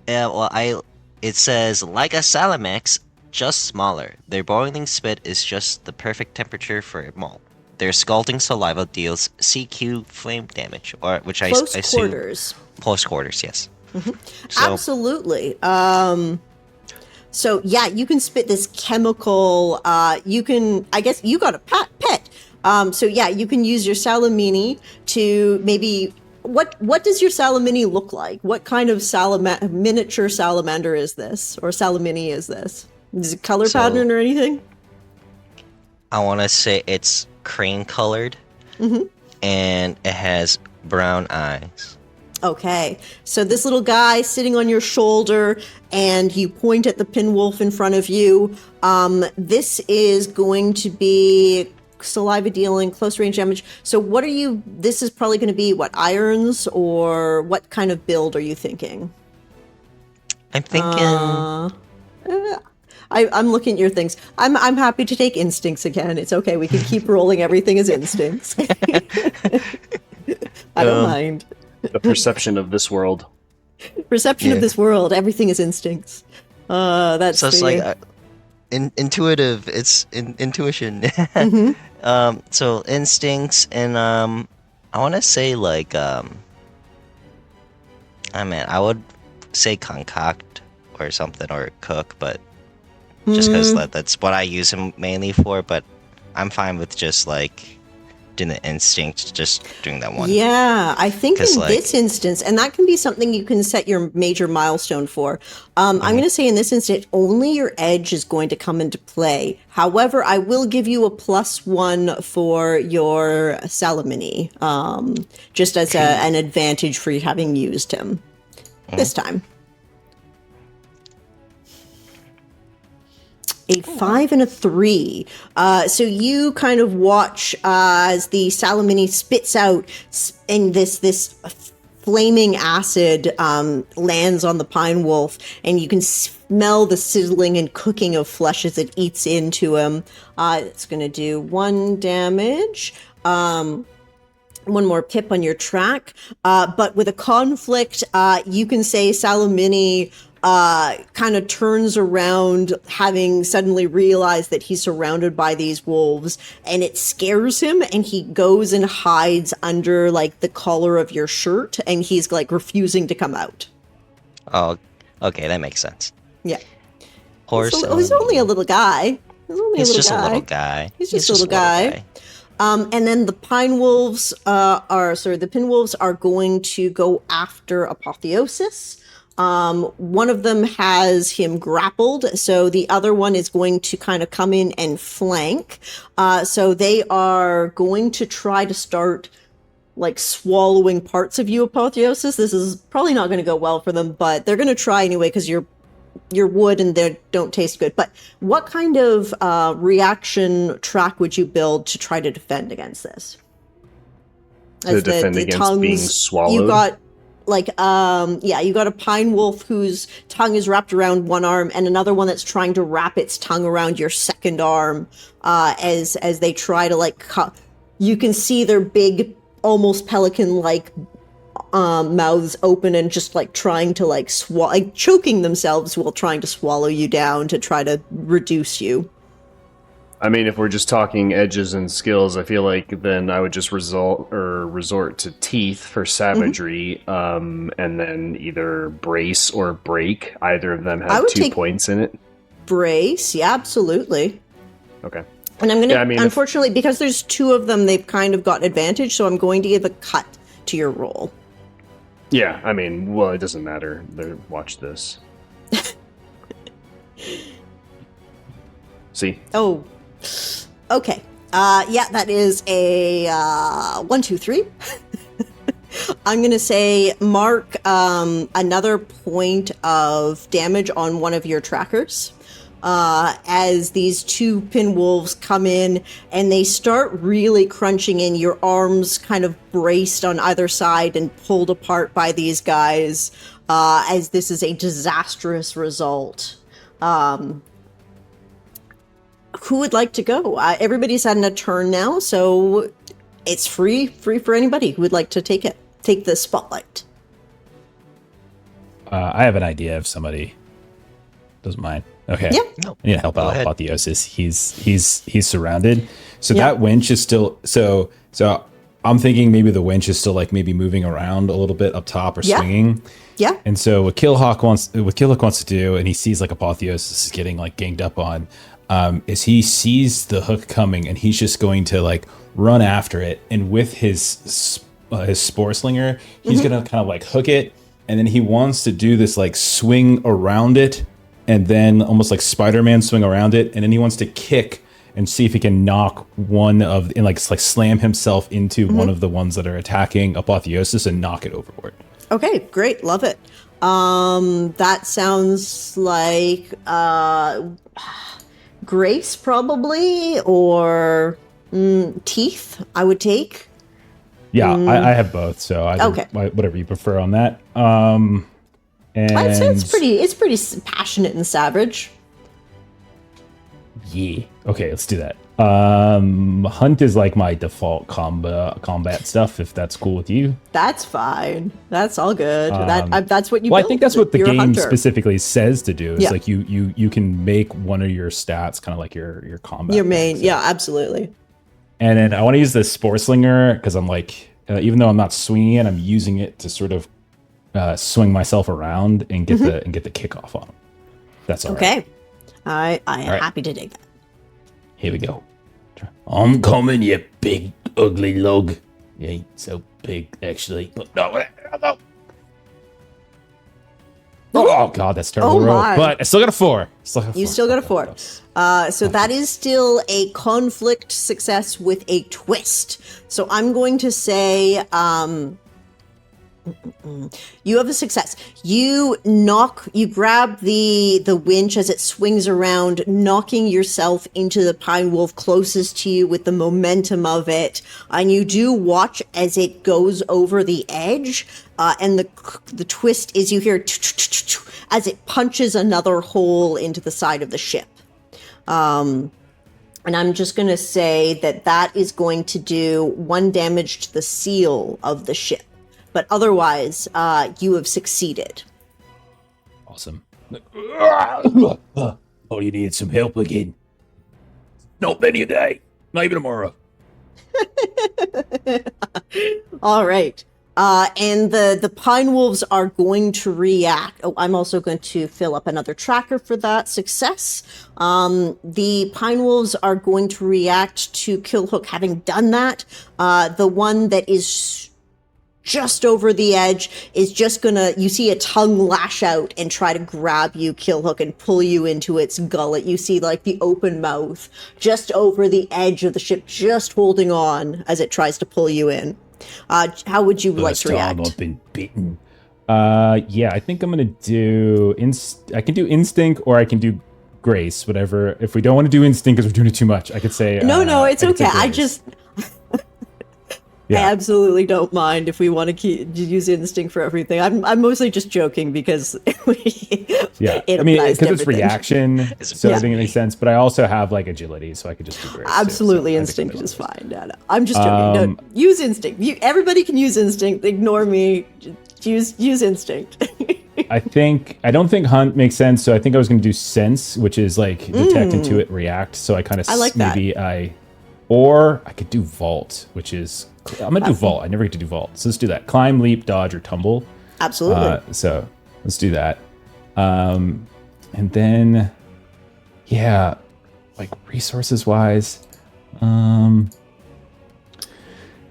Yeah, well, it says, like a salamex, just smaller. Their boiling spit is just the perfect temperature for a maul. Their scalding saliva deals CQ flame damage, or which Close I assume... quarters. Close quarters, yes. So, absolutely. So, yeah, you can spit this chemical. You can, I guess, you got a pet. So, yeah, you can use your salamini to maybe... What does your salamini look like? What kind of miniature salamander is this? Or salamini is this? Is it color pattern or anything? I want to say it's cream-colored, and it has brown eyes. Okay, so this little guy sitting on your shoulder, and you point at the pinwolf in front of you. This is going to be saliva dealing, close range damage. So what are you, this is probably going to be, what, irons, or what kind of build are you thinking? I'm thinking... I'm looking at your things. I'm happy to take instincts again. It's okay. We can keep rolling everything as instincts. I don't mind. The perception of this world. Perception of this world. Everything is instincts. That's so it's like intuitive. It's intuition. So instincts, and I want to say like I would say concoct or something, or cook, but just because that's what I use him mainly for. But I'm fine with just like doing the instinct, just doing that one. Yeah, I think in this instance, and that can be something you can set your major milestone for. I'm going to say in this instance, only your edge is going to come into play. However, I will give you a +1 for your salamini, just as an advantage for you having used him this time. A 5 and a 3. So you kind of watch as the salamini spits out, and this flaming acid lands on the pine wolf, and you can smell the sizzling and cooking of flesh as it eats into him. It's going to do 1 damage. 1 more pip on your track. But with a conflict, you can say salamini kind of turns around, having suddenly realized that he's surrounded by these wolves, and it scares him, and he goes and hides under like the collar of your shirt, and he's like refusing to come out. Oh, okay, that makes sense. Yeah. He's only a little guy. He's just a little guy. He's just a little guy. And then the pinwolves the pinwolves are going to go after Apotheosis. One of them has him grappled, so the other one is going to kind of come in and flank. So they are going to try to start like swallowing parts of you, Apotheosis. This is probably not going to go well for them, but they're going to try anyway because you're wood and they don't taste good. But what kind of reaction track would you build to try to defend against this? To defend against being swallowed? You got you got a pine wolf whose tongue is wrapped around one arm, and another one that's trying to wrap its tongue around your second arm as they try to you can see their big, almost pelican-like mouths open and just like trying to like choking themselves while trying to swallow you down to try to reduce you. I mean, if we're just talking edges and skills, I feel like then I would just resort to teeth for savagery, and then either brace or break. Either of them have 2 points in it. Brace, yeah, absolutely. Okay. And I'm gonna, unfortunately, because there's 2 of them, they've kind of got advantage, so I'm going to give a cut to your roll. Yeah, I mean, well, it doesn't matter. Watch this. See? Oh, okay. Yeah, that is a 1, 2, 3. I'm going to say mark another point of damage on one of your trackers. As these 2 pinwolves come in and they start really crunching in, your arms kind of braced on either side and pulled apart by these guys, as this is a disastrous result. Who would like to go? Everybody's had a turn now, so it's free for anybody who would like to take the spotlight. I have an idea if somebody doesn't mind. Okay. Yeah. No. I need to help out ahead. Apotheosis. He's surrounded. So Yeah. that winch is still so I'm thinking maybe the winch is still like maybe moving around a little bit up top or Yeah. swinging. Yeah. And so what Killhook wants to do, and he sees like Apotheosis is getting like ganged up on, is he sees the hook coming and he's just going to like run after it, and with his spore slinger, he's gonna kind of like hook it, and then he wants to do this like swing around it, and then almost like Spider-Man swing around it, and then he wants to kick and see if he can knock one of and like slam himself into one of the ones that are attacking Apotheosis and knock it overboard. Okay, great. Love it. That sounds like Grace probably, or Teeth, I would take. Yeah, I have both, so Okay. whatever you prefer on that. And I'd say it's pretty passionate and savage. yeah, okay, let's do that. Hunt is like my default combat stuff, if that's cool with you. That's fine. That's all good. That's what you. Well, I built. think that's what the You're a game hunter. specifically says to do. Is Yeah. like you can make one of your stats kind of like your combat. Your main, thing, so. yeah, absolutely. And then I want to use the Spore Slinger because I'm like, even though I'm not swinging it, I'm using it to sort of swing myself around and get the kickoff on him. That's all right. Okay, I am All right. happy to take that. Here we go. I'm coming, you big, ugly lug. You ain't so big, actually. But no. Oh god, that's terrible. Oh roll. my. But I still got a 4. You still got a 4. So that is still a conflict success with a twist. So I'm going to say you have a success. You grab the winch as it swings around, knocking yourself into the pine wolf closest to you with the momentum of it. And you do watch as it goes over the edge. And the twist is you hear as it punches another hole into the side of the ship. And I'm just going to say that is going to do 1 damage to the seal of the ship. But otherwise, you have succeeded. Awesome. Oh, you need some help again. Not many a day. Not even tomorrow. All right. And the Pine Wolves are going to react. Oh, I'm also going to fill up another tracker for that success. The Pine Wolves are going to react to Killhook having done that. The one that is just over the edge is just gonna, you see a tongue lash out and try to grab you, Killhook, and pull you into its gullet. You see like the open mouth just over the edge of the ship, just holding on as it tries to pull you in. How would you like First to time react? I've been bitten. Yeah, I think I'm gonna do I can do instinct or I can do grace, whatever. If we don't want to do instinct because we're doing it too much, I could say No, it's I could say okay. grace. Yeah. I absolutely don't mind if we want to use instinct for everything. I'm mostly just joking because Yeah, it I mean, applies to because it's everything. reaction, so I think it makes sense. But I also have like agility, so I could just do grace. Absolutely, too, so instinct is fine. No, I'm just joking. No, use instinct. Everybody can use instinct. Ignore me. Use instinct. I don't think hunt makes sense, so I think I was going to do sense, which is like detect, intuit, react. So I kind of like that. Or I could do vault, which is I'm gonna do vault. I never get to do vault, so let's do that. Climb, leap, dodge, or tumble. Absolutely. So let's do that. And then, yeah, like resources wise, I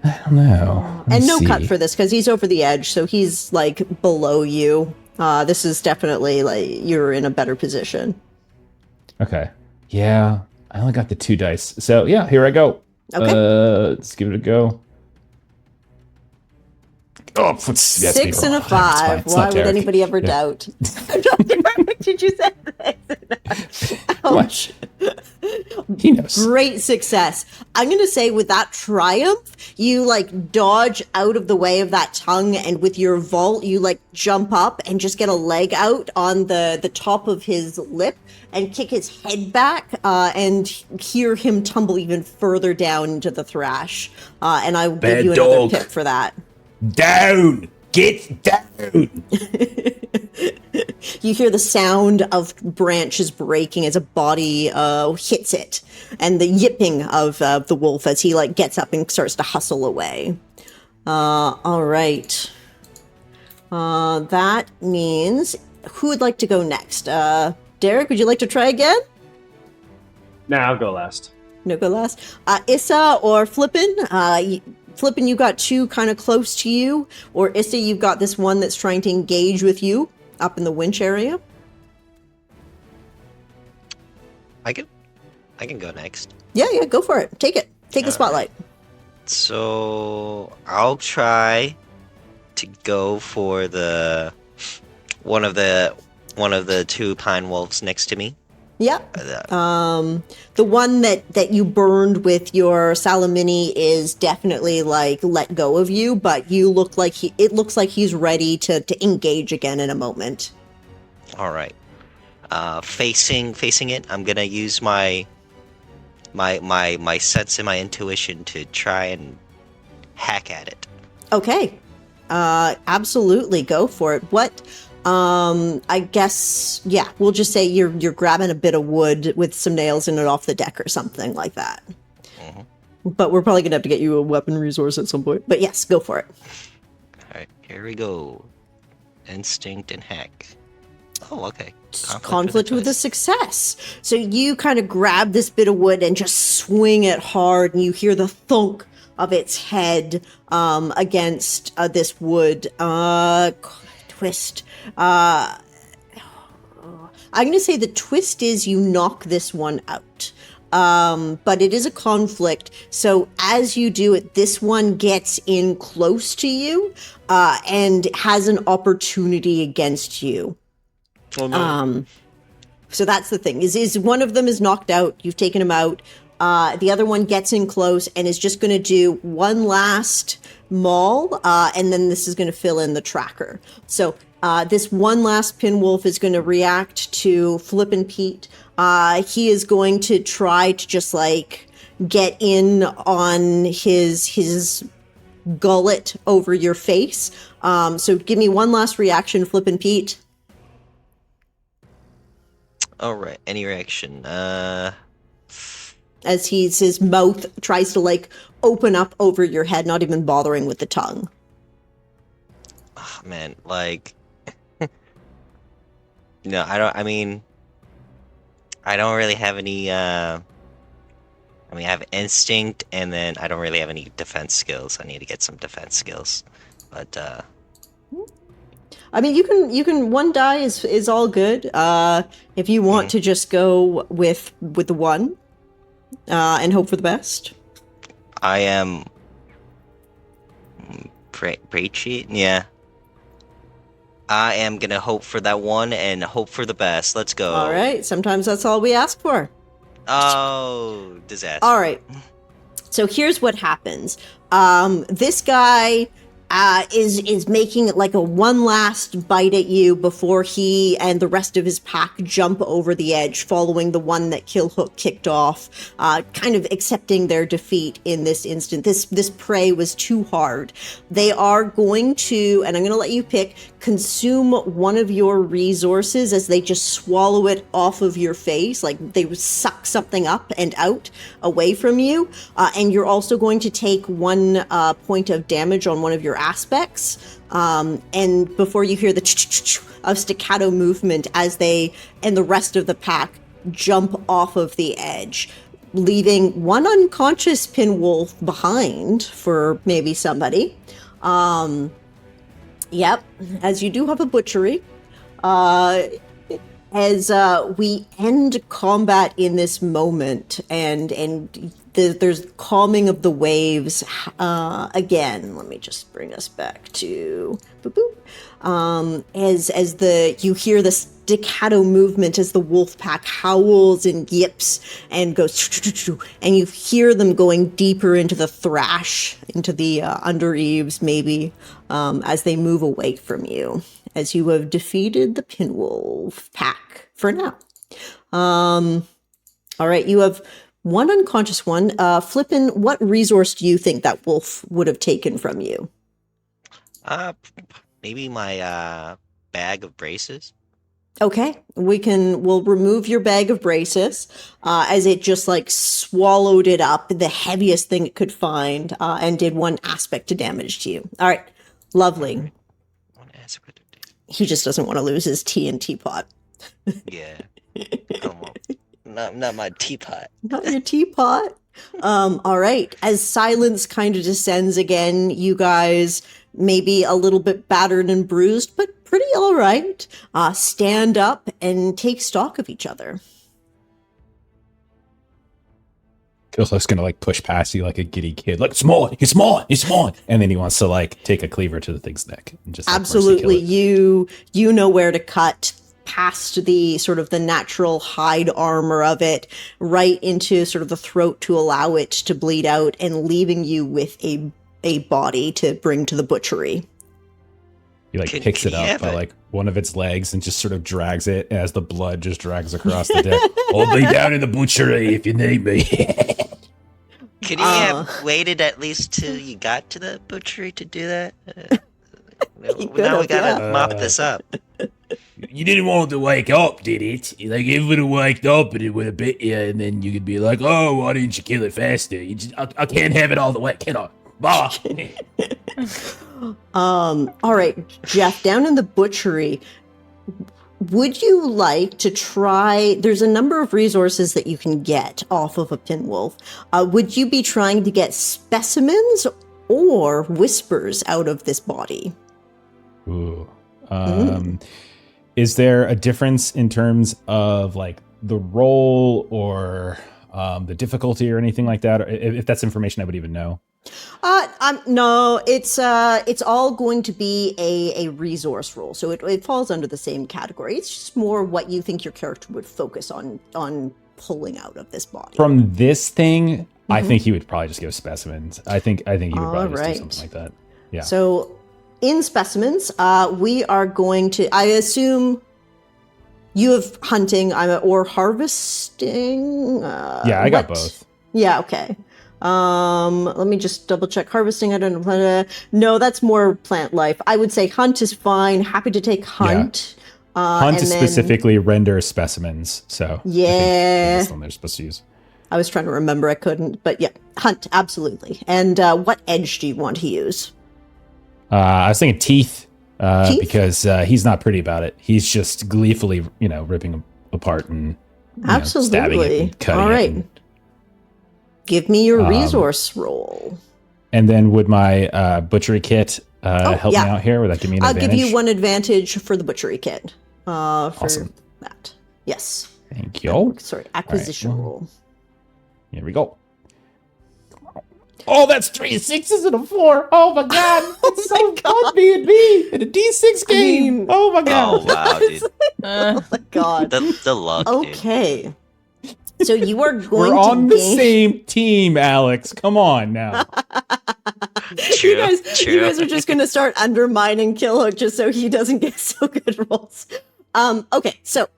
don't know. And no cut for this because he's over the edge, so he's like below you. This is definitely like you're in a better position. Okay. Yeah, I only got the 2 dice, so yeah, here I go. Okay. Let's give it a go. Oh, 6 and a 5. Why would anybody ever doubt? Did you say that? Ouch. He knows. Great success. I'm going to say with that triumph, you like dodge out of the way of that tongue, and with your vault, you like jump up and just get a leg out on the top of his lip and kick his head back and hear him tumble even further down into the thrash. And I will give you another pip for that. Down! Get down! You hear the sound of branches breaking as a body hits it, and the yipping of the wolf as he like gets up and starts to hustle away. All right. That means who would like to go next? Derek, would you like to try again? Nah, I'll go last. No, go last. Issa or Flippyn? Flippyn, you got 2 kind of close to you, or Issa, you've got this one that's trying to engage with you up in the winch area. I can go next. Yeah, go for it. Take it. Take the spotlight. So I'll try to go for the one of the 2 pine wolves next to me. Yep. The one that you burned with your Salamini is definitely like let go of you, but you look like it looks like he's ready to engage again in a moment. All right. Facing it, I'm gonna use my sense and my intuition to try and hack at it. Okay. Absolutely, go for it. What? I guess, yeah, we'll just say you're grabbing a bit of wood with some nails in it off the deck or something like that. Mm-hmm. But we're probably gonna have to get you a weapon resource at some point. But yes, go for it. All right, here we go. Instinct and hack. Oh, okay. Conflict with a success. So you kind of grab this bit of wood and just swing it hard, and you hear the thunk of its head against this wood. Twist. I'm going to say the twist is you knock this one out. But it is a conflict. So as you do it, this one gets in close to you and has an opportunity against you. Oh, no. So that's the thing. Is one of them is knocked out. You've taken him out. The other one gets in close and is just going to do one last maul, and then this is going to fill in the tracker. So this one last pinwolf is going to react to Flippin' Piite. He is going to try to just like get in on his gullet over your face. So give me one last reaction, Flippin' Piite. All right. Any reaction? As his mouth tries to like open up over your head, not even bothering with the tongue. Oh, man, like, no, I mean, I don't really have any. I have instinct, and then I don't really have any defense skills. I need to get some defense skills, but I mean, you can one die is all good. If you want to just go with the one. And hope for the best. I am preachy. Yeah. I am gonna hope for that one and hope for the best. Let's go. All right. Sometimes that's all we ask for. Oh, disaster. All right. So here's what happens. This guy is making like a one last bite at you before he and the rest of his pack jump over the edge, following the one that Killhook kicked off, kind of accepting their defeat in this instant. This prey was too hard. They are going to, and I'm going to let you pick, consume one of your resources as they just swallow it off of your face, like they suck something up and out away from you. And you're also going to take 1 point of damage on one of your aspects. And before you hear the of staccato movement as they and the rest of the pack jump off of the edge, leaving one unconscious pinwolf behind for maybe somebody. Yep, as you do have a butchery. As we end combat in this moment, and there's calming of the waves again. Let me just bring us back to boop, boop. As you hear the staccato movement as the wolf pack howls and yips and goes, and you hear them going deeper into the thrash, into the under eaves maybe, as they move away from you, as you have defeated the pinwolf pack for now. All right, you have one unconscious one. Flippin, what resource do you think that wolf would have taken from you? Maybe my bag of braces. Okay, we'll remove your bag of braces, as it just like swallowed it up, the heaviest thing it could find, and did 1 aspect of damage to you. All right, lovely. 1 aspect of damage. He just doesn't want to lose his TNT pot. Yeah. Come on. Not my teapot. Not your teapot. All right. As silence kind of descends again, you guys, maybe a little bit battered and bruised, but pretty all right, stand up and take stock of each other. Killhook's gonna like push past you like a giddy kid, like it's mine, it's mine, it's mine, and then he wants to like take a cleaver to the thing's neck and just like, absolutely you know where to cut past the sort of the natural hide armor of it, right into sort of the throat to allow it to bleed out, and leaving you with a body to bring to the butchery. He like picks it up by like one of its legs and just sort of drags it as the blood just drags across the deck. I'll be down in the butchery if you need me. Could you have waited at least till you got to the butchery to do that? Now we gotta mop this up. You didn't want to wake up, did it? Like, if it would have waked up and it would have bit you, and then you could be like, oh, why didn't you kill it faster? I can't have it all the way, can I? Bah. All right, Jeff, down in the butchery, would you like to try, there's a number of resources that you can get off of a pinwolf. Would you be trying to get specimens or whispers out of this body? Ooh. Is there a difference in terms of like the roll or the difficulty or anything like that? Or if that's information I would even know. No, it's all going to be a resource roll, so it falls under the same category. It's just more what you think your character would focus on pulling out of this body. From this thing, I think he would probably just give specimens. I think he would probably just do something like that. Yeah. So in specimens, we are going to, I assume you have hunting or harvesting. Yeah, I got both. Yeah, okay. Let me just double check. Harvesting, I don't know. No, that's more plant life. I would say hunt is fine. Happy to take hunt. Yeah. Hunt is specifically render specimens. So yeah, I think that's the one they're supposed to use. I was trying to remember, I couldn't, but yeah, hunt, absolutely. And what edge do you want to use? I was thinking teeth, because he's not pretty about it. He's just gleefully, ripping them apart and stabbing it and cutting all right. it. Give me your resource roll. And then would my butchery kit help me out here? Would that give me an advantage? I'll give you 1 advantage for the butchery kit. For awesome. that. Yes. Thank you. Sorry, acquisition roll. Here we go. Oh, that's 3 6s and a 4. Oh my god. It's so fun being me in a D6 game. Oh my god. Oh wow, dude. Oh my god. The luck. Okay. Dude. So you are going We're to on the gain... same team, Alex. Come on now. True, you guys true. are just going to start undermining Killhook just so he doesn't get so good rolls. Okay, so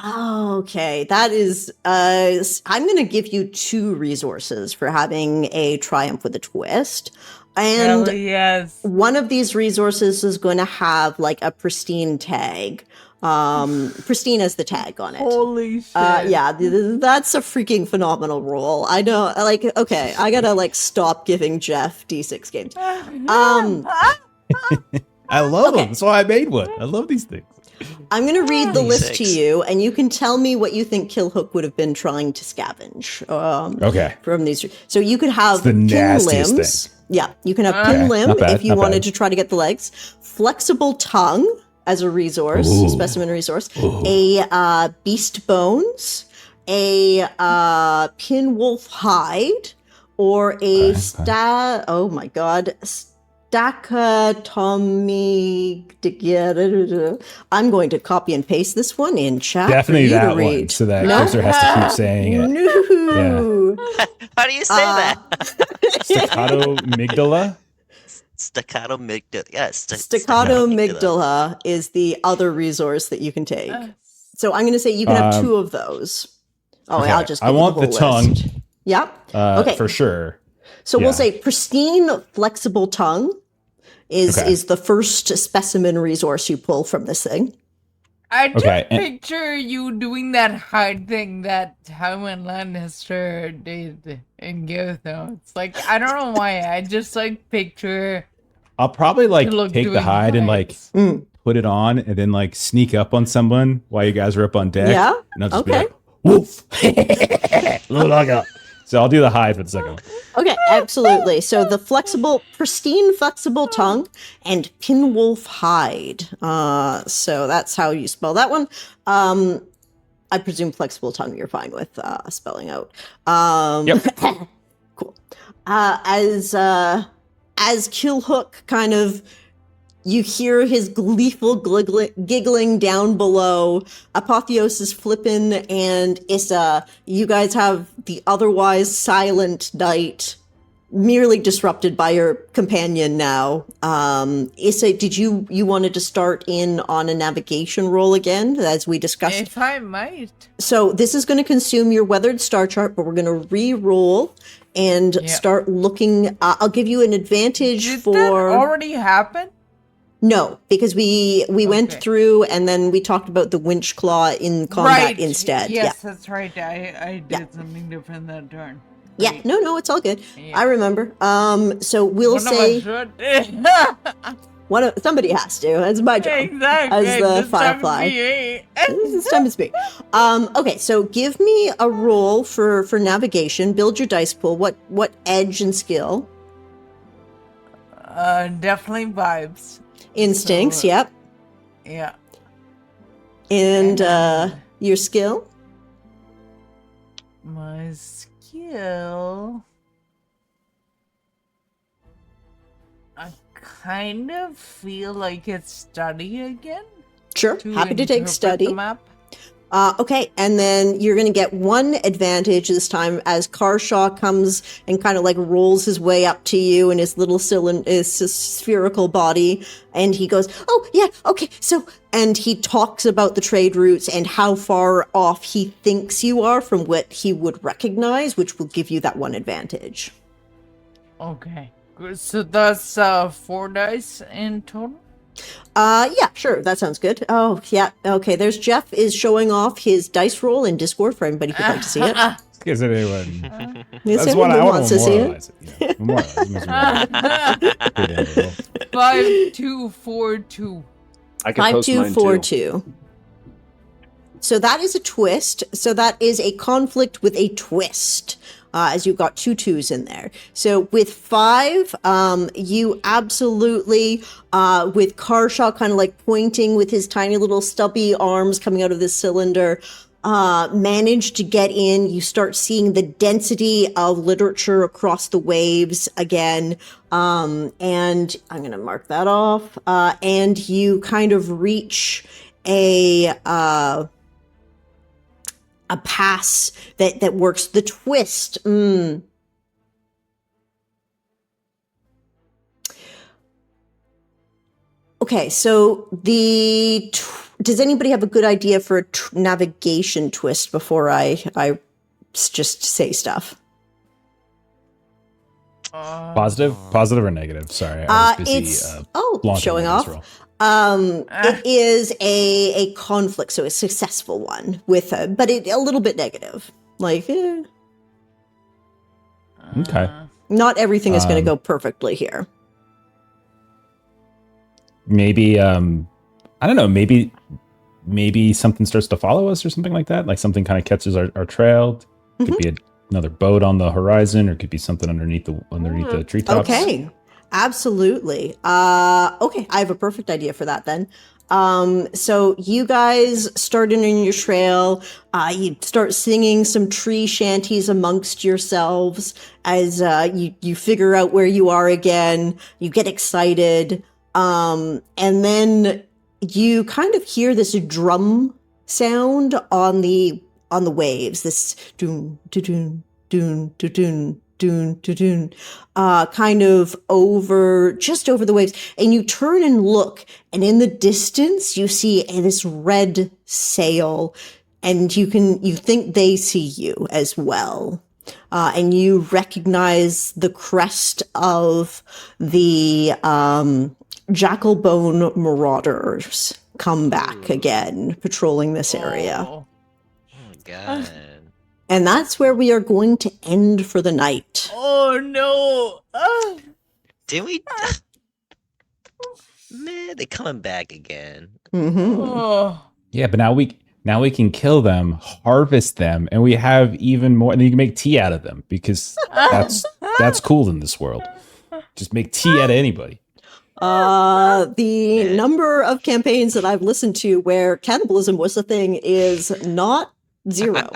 okay, that is I'm going to give you 2 resources for having a triumph with a twist. And Hell yes. one of these resources is going to have like a pristine tag. Pristine as the tag on it. Holy shit. Yeah, that's a freaking phenomenal roll. I know, like, okay, I gotta like stop giving Jeff D6 games. I love Okay. them. That's why I made one. I love these things. I'm gonna read the list to D6. you, and you can tell me what you think Killhook would have been trying to scavenge. Okay. From these, so you could have It's the pin nastiest limbs. Yeah, you can have pin Okay, limb not bad, if you not wanted bad. to try to get the legs. Flexible tongue as a resource, Ooh. specimen resource. Ooh. A beast bones, a pin wolf hide, or a Okay. oh my god, stacatomy. I'm going to copy and paste this one in chat. Definitely for you that to read. one. So that No? Christopher has to keep saying it. No. How do you say that? Staccato amygdala. Staccato amygdala. Yes. Staccato amygdala is the other resource that you can take. So I'm going to say you can have 2 of those. Oh, Okay, I'll just. I give you want the whole tongue. list. Yeah. Okay. For sure. So yeah. we'll say pristine, flexible tongue is Okay. the first specimen resource you pull from this thing. I just Okay, and- picture you doing that hide thing that Tywin Lannister did in Game of Thrones. It's like, I don't know why, I just like picture I'll probably like Look, take the doing hide and like hides. put it on and then like sneak up on someone while you guys are up on deck. Yeah? And I'll just be Okay. like, woof. Look like a- So I'll do the hide for the second one. Okay, absolutely. So the pristine, flexible tongue and pinwolf hide. So that's how you spell that one. I presume flexible tongue you're fine with spelling out. Yep. Cool. As Killhook kind of, you hear his gleeful giggling down below. Apotheosis, Flippyn, and Issa, you guys have the otherwise silent night merely disrupted by your companion now. Issa, did you wanted to start in on a navigation roll again, as we discussed? if I might. So this is going to consume your weathered star chart, but we're going to re-roll and start looking. I'll give you an advantage Did for... that already happen? No, because we went through and then we talked about the winch claw in combat instead. Yes, that's right. I did something different that turn. Yeah. Right. No, it's all good. Yeah. I remember. So we'll One of us say should. somebody has to. It's my job. Exactly. As the this time firefly. be This time to speak. Okay, so give me a roll for navigation. Build your dice pool. What edge and skill? definitely vibes. Instincts. So, Yep. Yeah. And your skill. My skill. I kind of feel like it's study again. Sure. Happy to take interpret study. the map. Okay, and then you're going to get one advantage this time as Carshaw comes and kind of like rolls his way up to you in his little his spherical body, and he goes, "Oh yeah, okay." So, and he talks about the trade routes and how far off he thinks you are from what he would recognize, which will give you that one advantage. Okay. Good. So that's 4 dice in total. Yeah, sure, that sounds good. Oh yeah, okay. There's Jeff is showing off his dice roll in Discord for anybody who'd like to see it. Because anyone, Yes, that's what I everyone want wants to to see it. memorialize it. Yeah, memorialize it. Pretty damn well. 5, 2, 4, 2. I can post mine too. 5242. So that is a twist. So that is a conflict with a twist. As you've got 2 2s in there. So with 5, you absolutely, with Carshaw kind of like pointing with his tiny little stubby arms coming out of this cylinder, managed to get in. You start seeing the density of literature across the waves again. And I'm going to mark that off. And you kind of reach a a pass that works the twist. Okay, so does anybody have a good idea for a navigation twist before I just say stuff? Positive or negative? Sorry, I was busy. Showing off. It is a conflict, so a successful one with but a little bit negative. Like, okay, not everything is going to go perfectly here. Maybe I don't know. Maybe something starts to follow us or something like that. Like something kind of catches our trail. Could be another boat on the horizon, or it could be something underneath the treetops. Okay, absolutely. Okay, I have a perfect idea for that then. So you guys started in your trail. You start singing some tree shanties amongst yourselves as you figure out where you are again. You get excited, and then you kind of hear this drum sound on the waves. This doon doon doon doon doon doon kind of just over the waves, and you turn and look, and in the distance you see this red sail, and you think they see you as well, and you recognize the crest of the Jackalbone Marauders come back again, patrolling this area. Oh my god. And that's where we are going to end for the night. Oh no! Did we? Man, they coming back again. Oh. Yeah, but now we can kill them, harvest them, and we have even more. And then you can make tea out of them, because that's cool in this world. Just make tea out of anybody. The number of campaigns that I've listened to where cannibalism was a thing is not 0.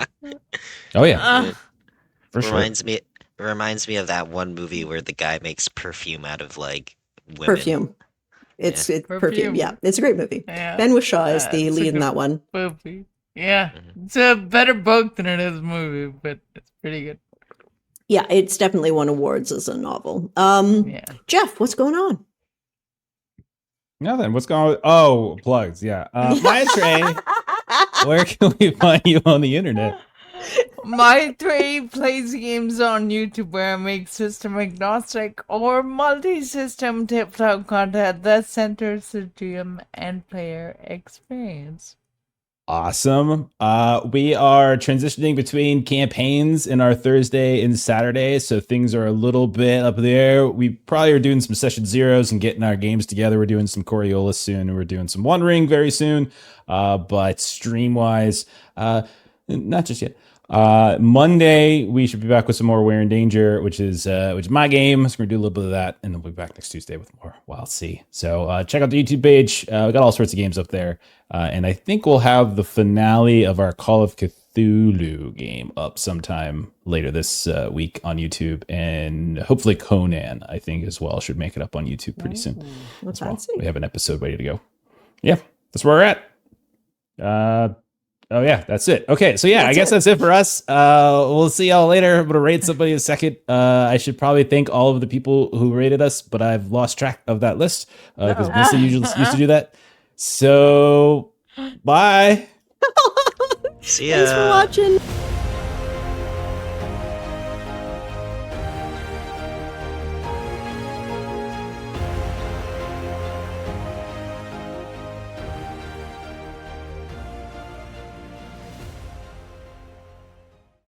Oh yeah, for sure. Reminds me of that one movie where the guy makes perfume out of like women. Perfume. It's perfume. Yeah, it's a great movie. Yeah. Ben Whishaw is the lead in that one. Movie. Yeah, it's a better book than it is a movie, but it's pretty good. Yeah, it's definitely won awards as a novel. Jeff, what's going on? Nothing. What's going on? Oh, plugs. Yeah. My Trey, where can we find you on the internet? My Trey plays games on YouTube where I make system agnostic or multi-system tabletop content that centers the GM and player experience. Awesome. We are transitioning between campaigns in our Thursday and Saturday, so things are a little bit up there. We probably are doing some session zeros and getting our games together. We're doing some Coriolis soon, and we're doing some One Ring very soon. But stream-wise, not just yet. Monday we should be back with some more We're in Danger, which is my game. So we're gonna do a little bit of that, and then we'll be back next Tuesday with more WILDSEA. So check out the YouTube page. We got all sorts of games up there, and I think we'll have the finale of our Call of Cthulhu game up sometime later this week on YouTube, and hopefully Conan, I think, as well, should make it up on YouTube pretty soon. That's well. We have an episode ready to go. Yeah, that's where we're at. Oh yeah, that's it. Okay, so yeah, I guess that's it for us. We'll see y'all later. I'm gonna rate somebody in a second. I should probably thank all of the people who rated us, but I've lost track of that list because Melissa usually used to do that. So, bye. See ya. Thanks for watching.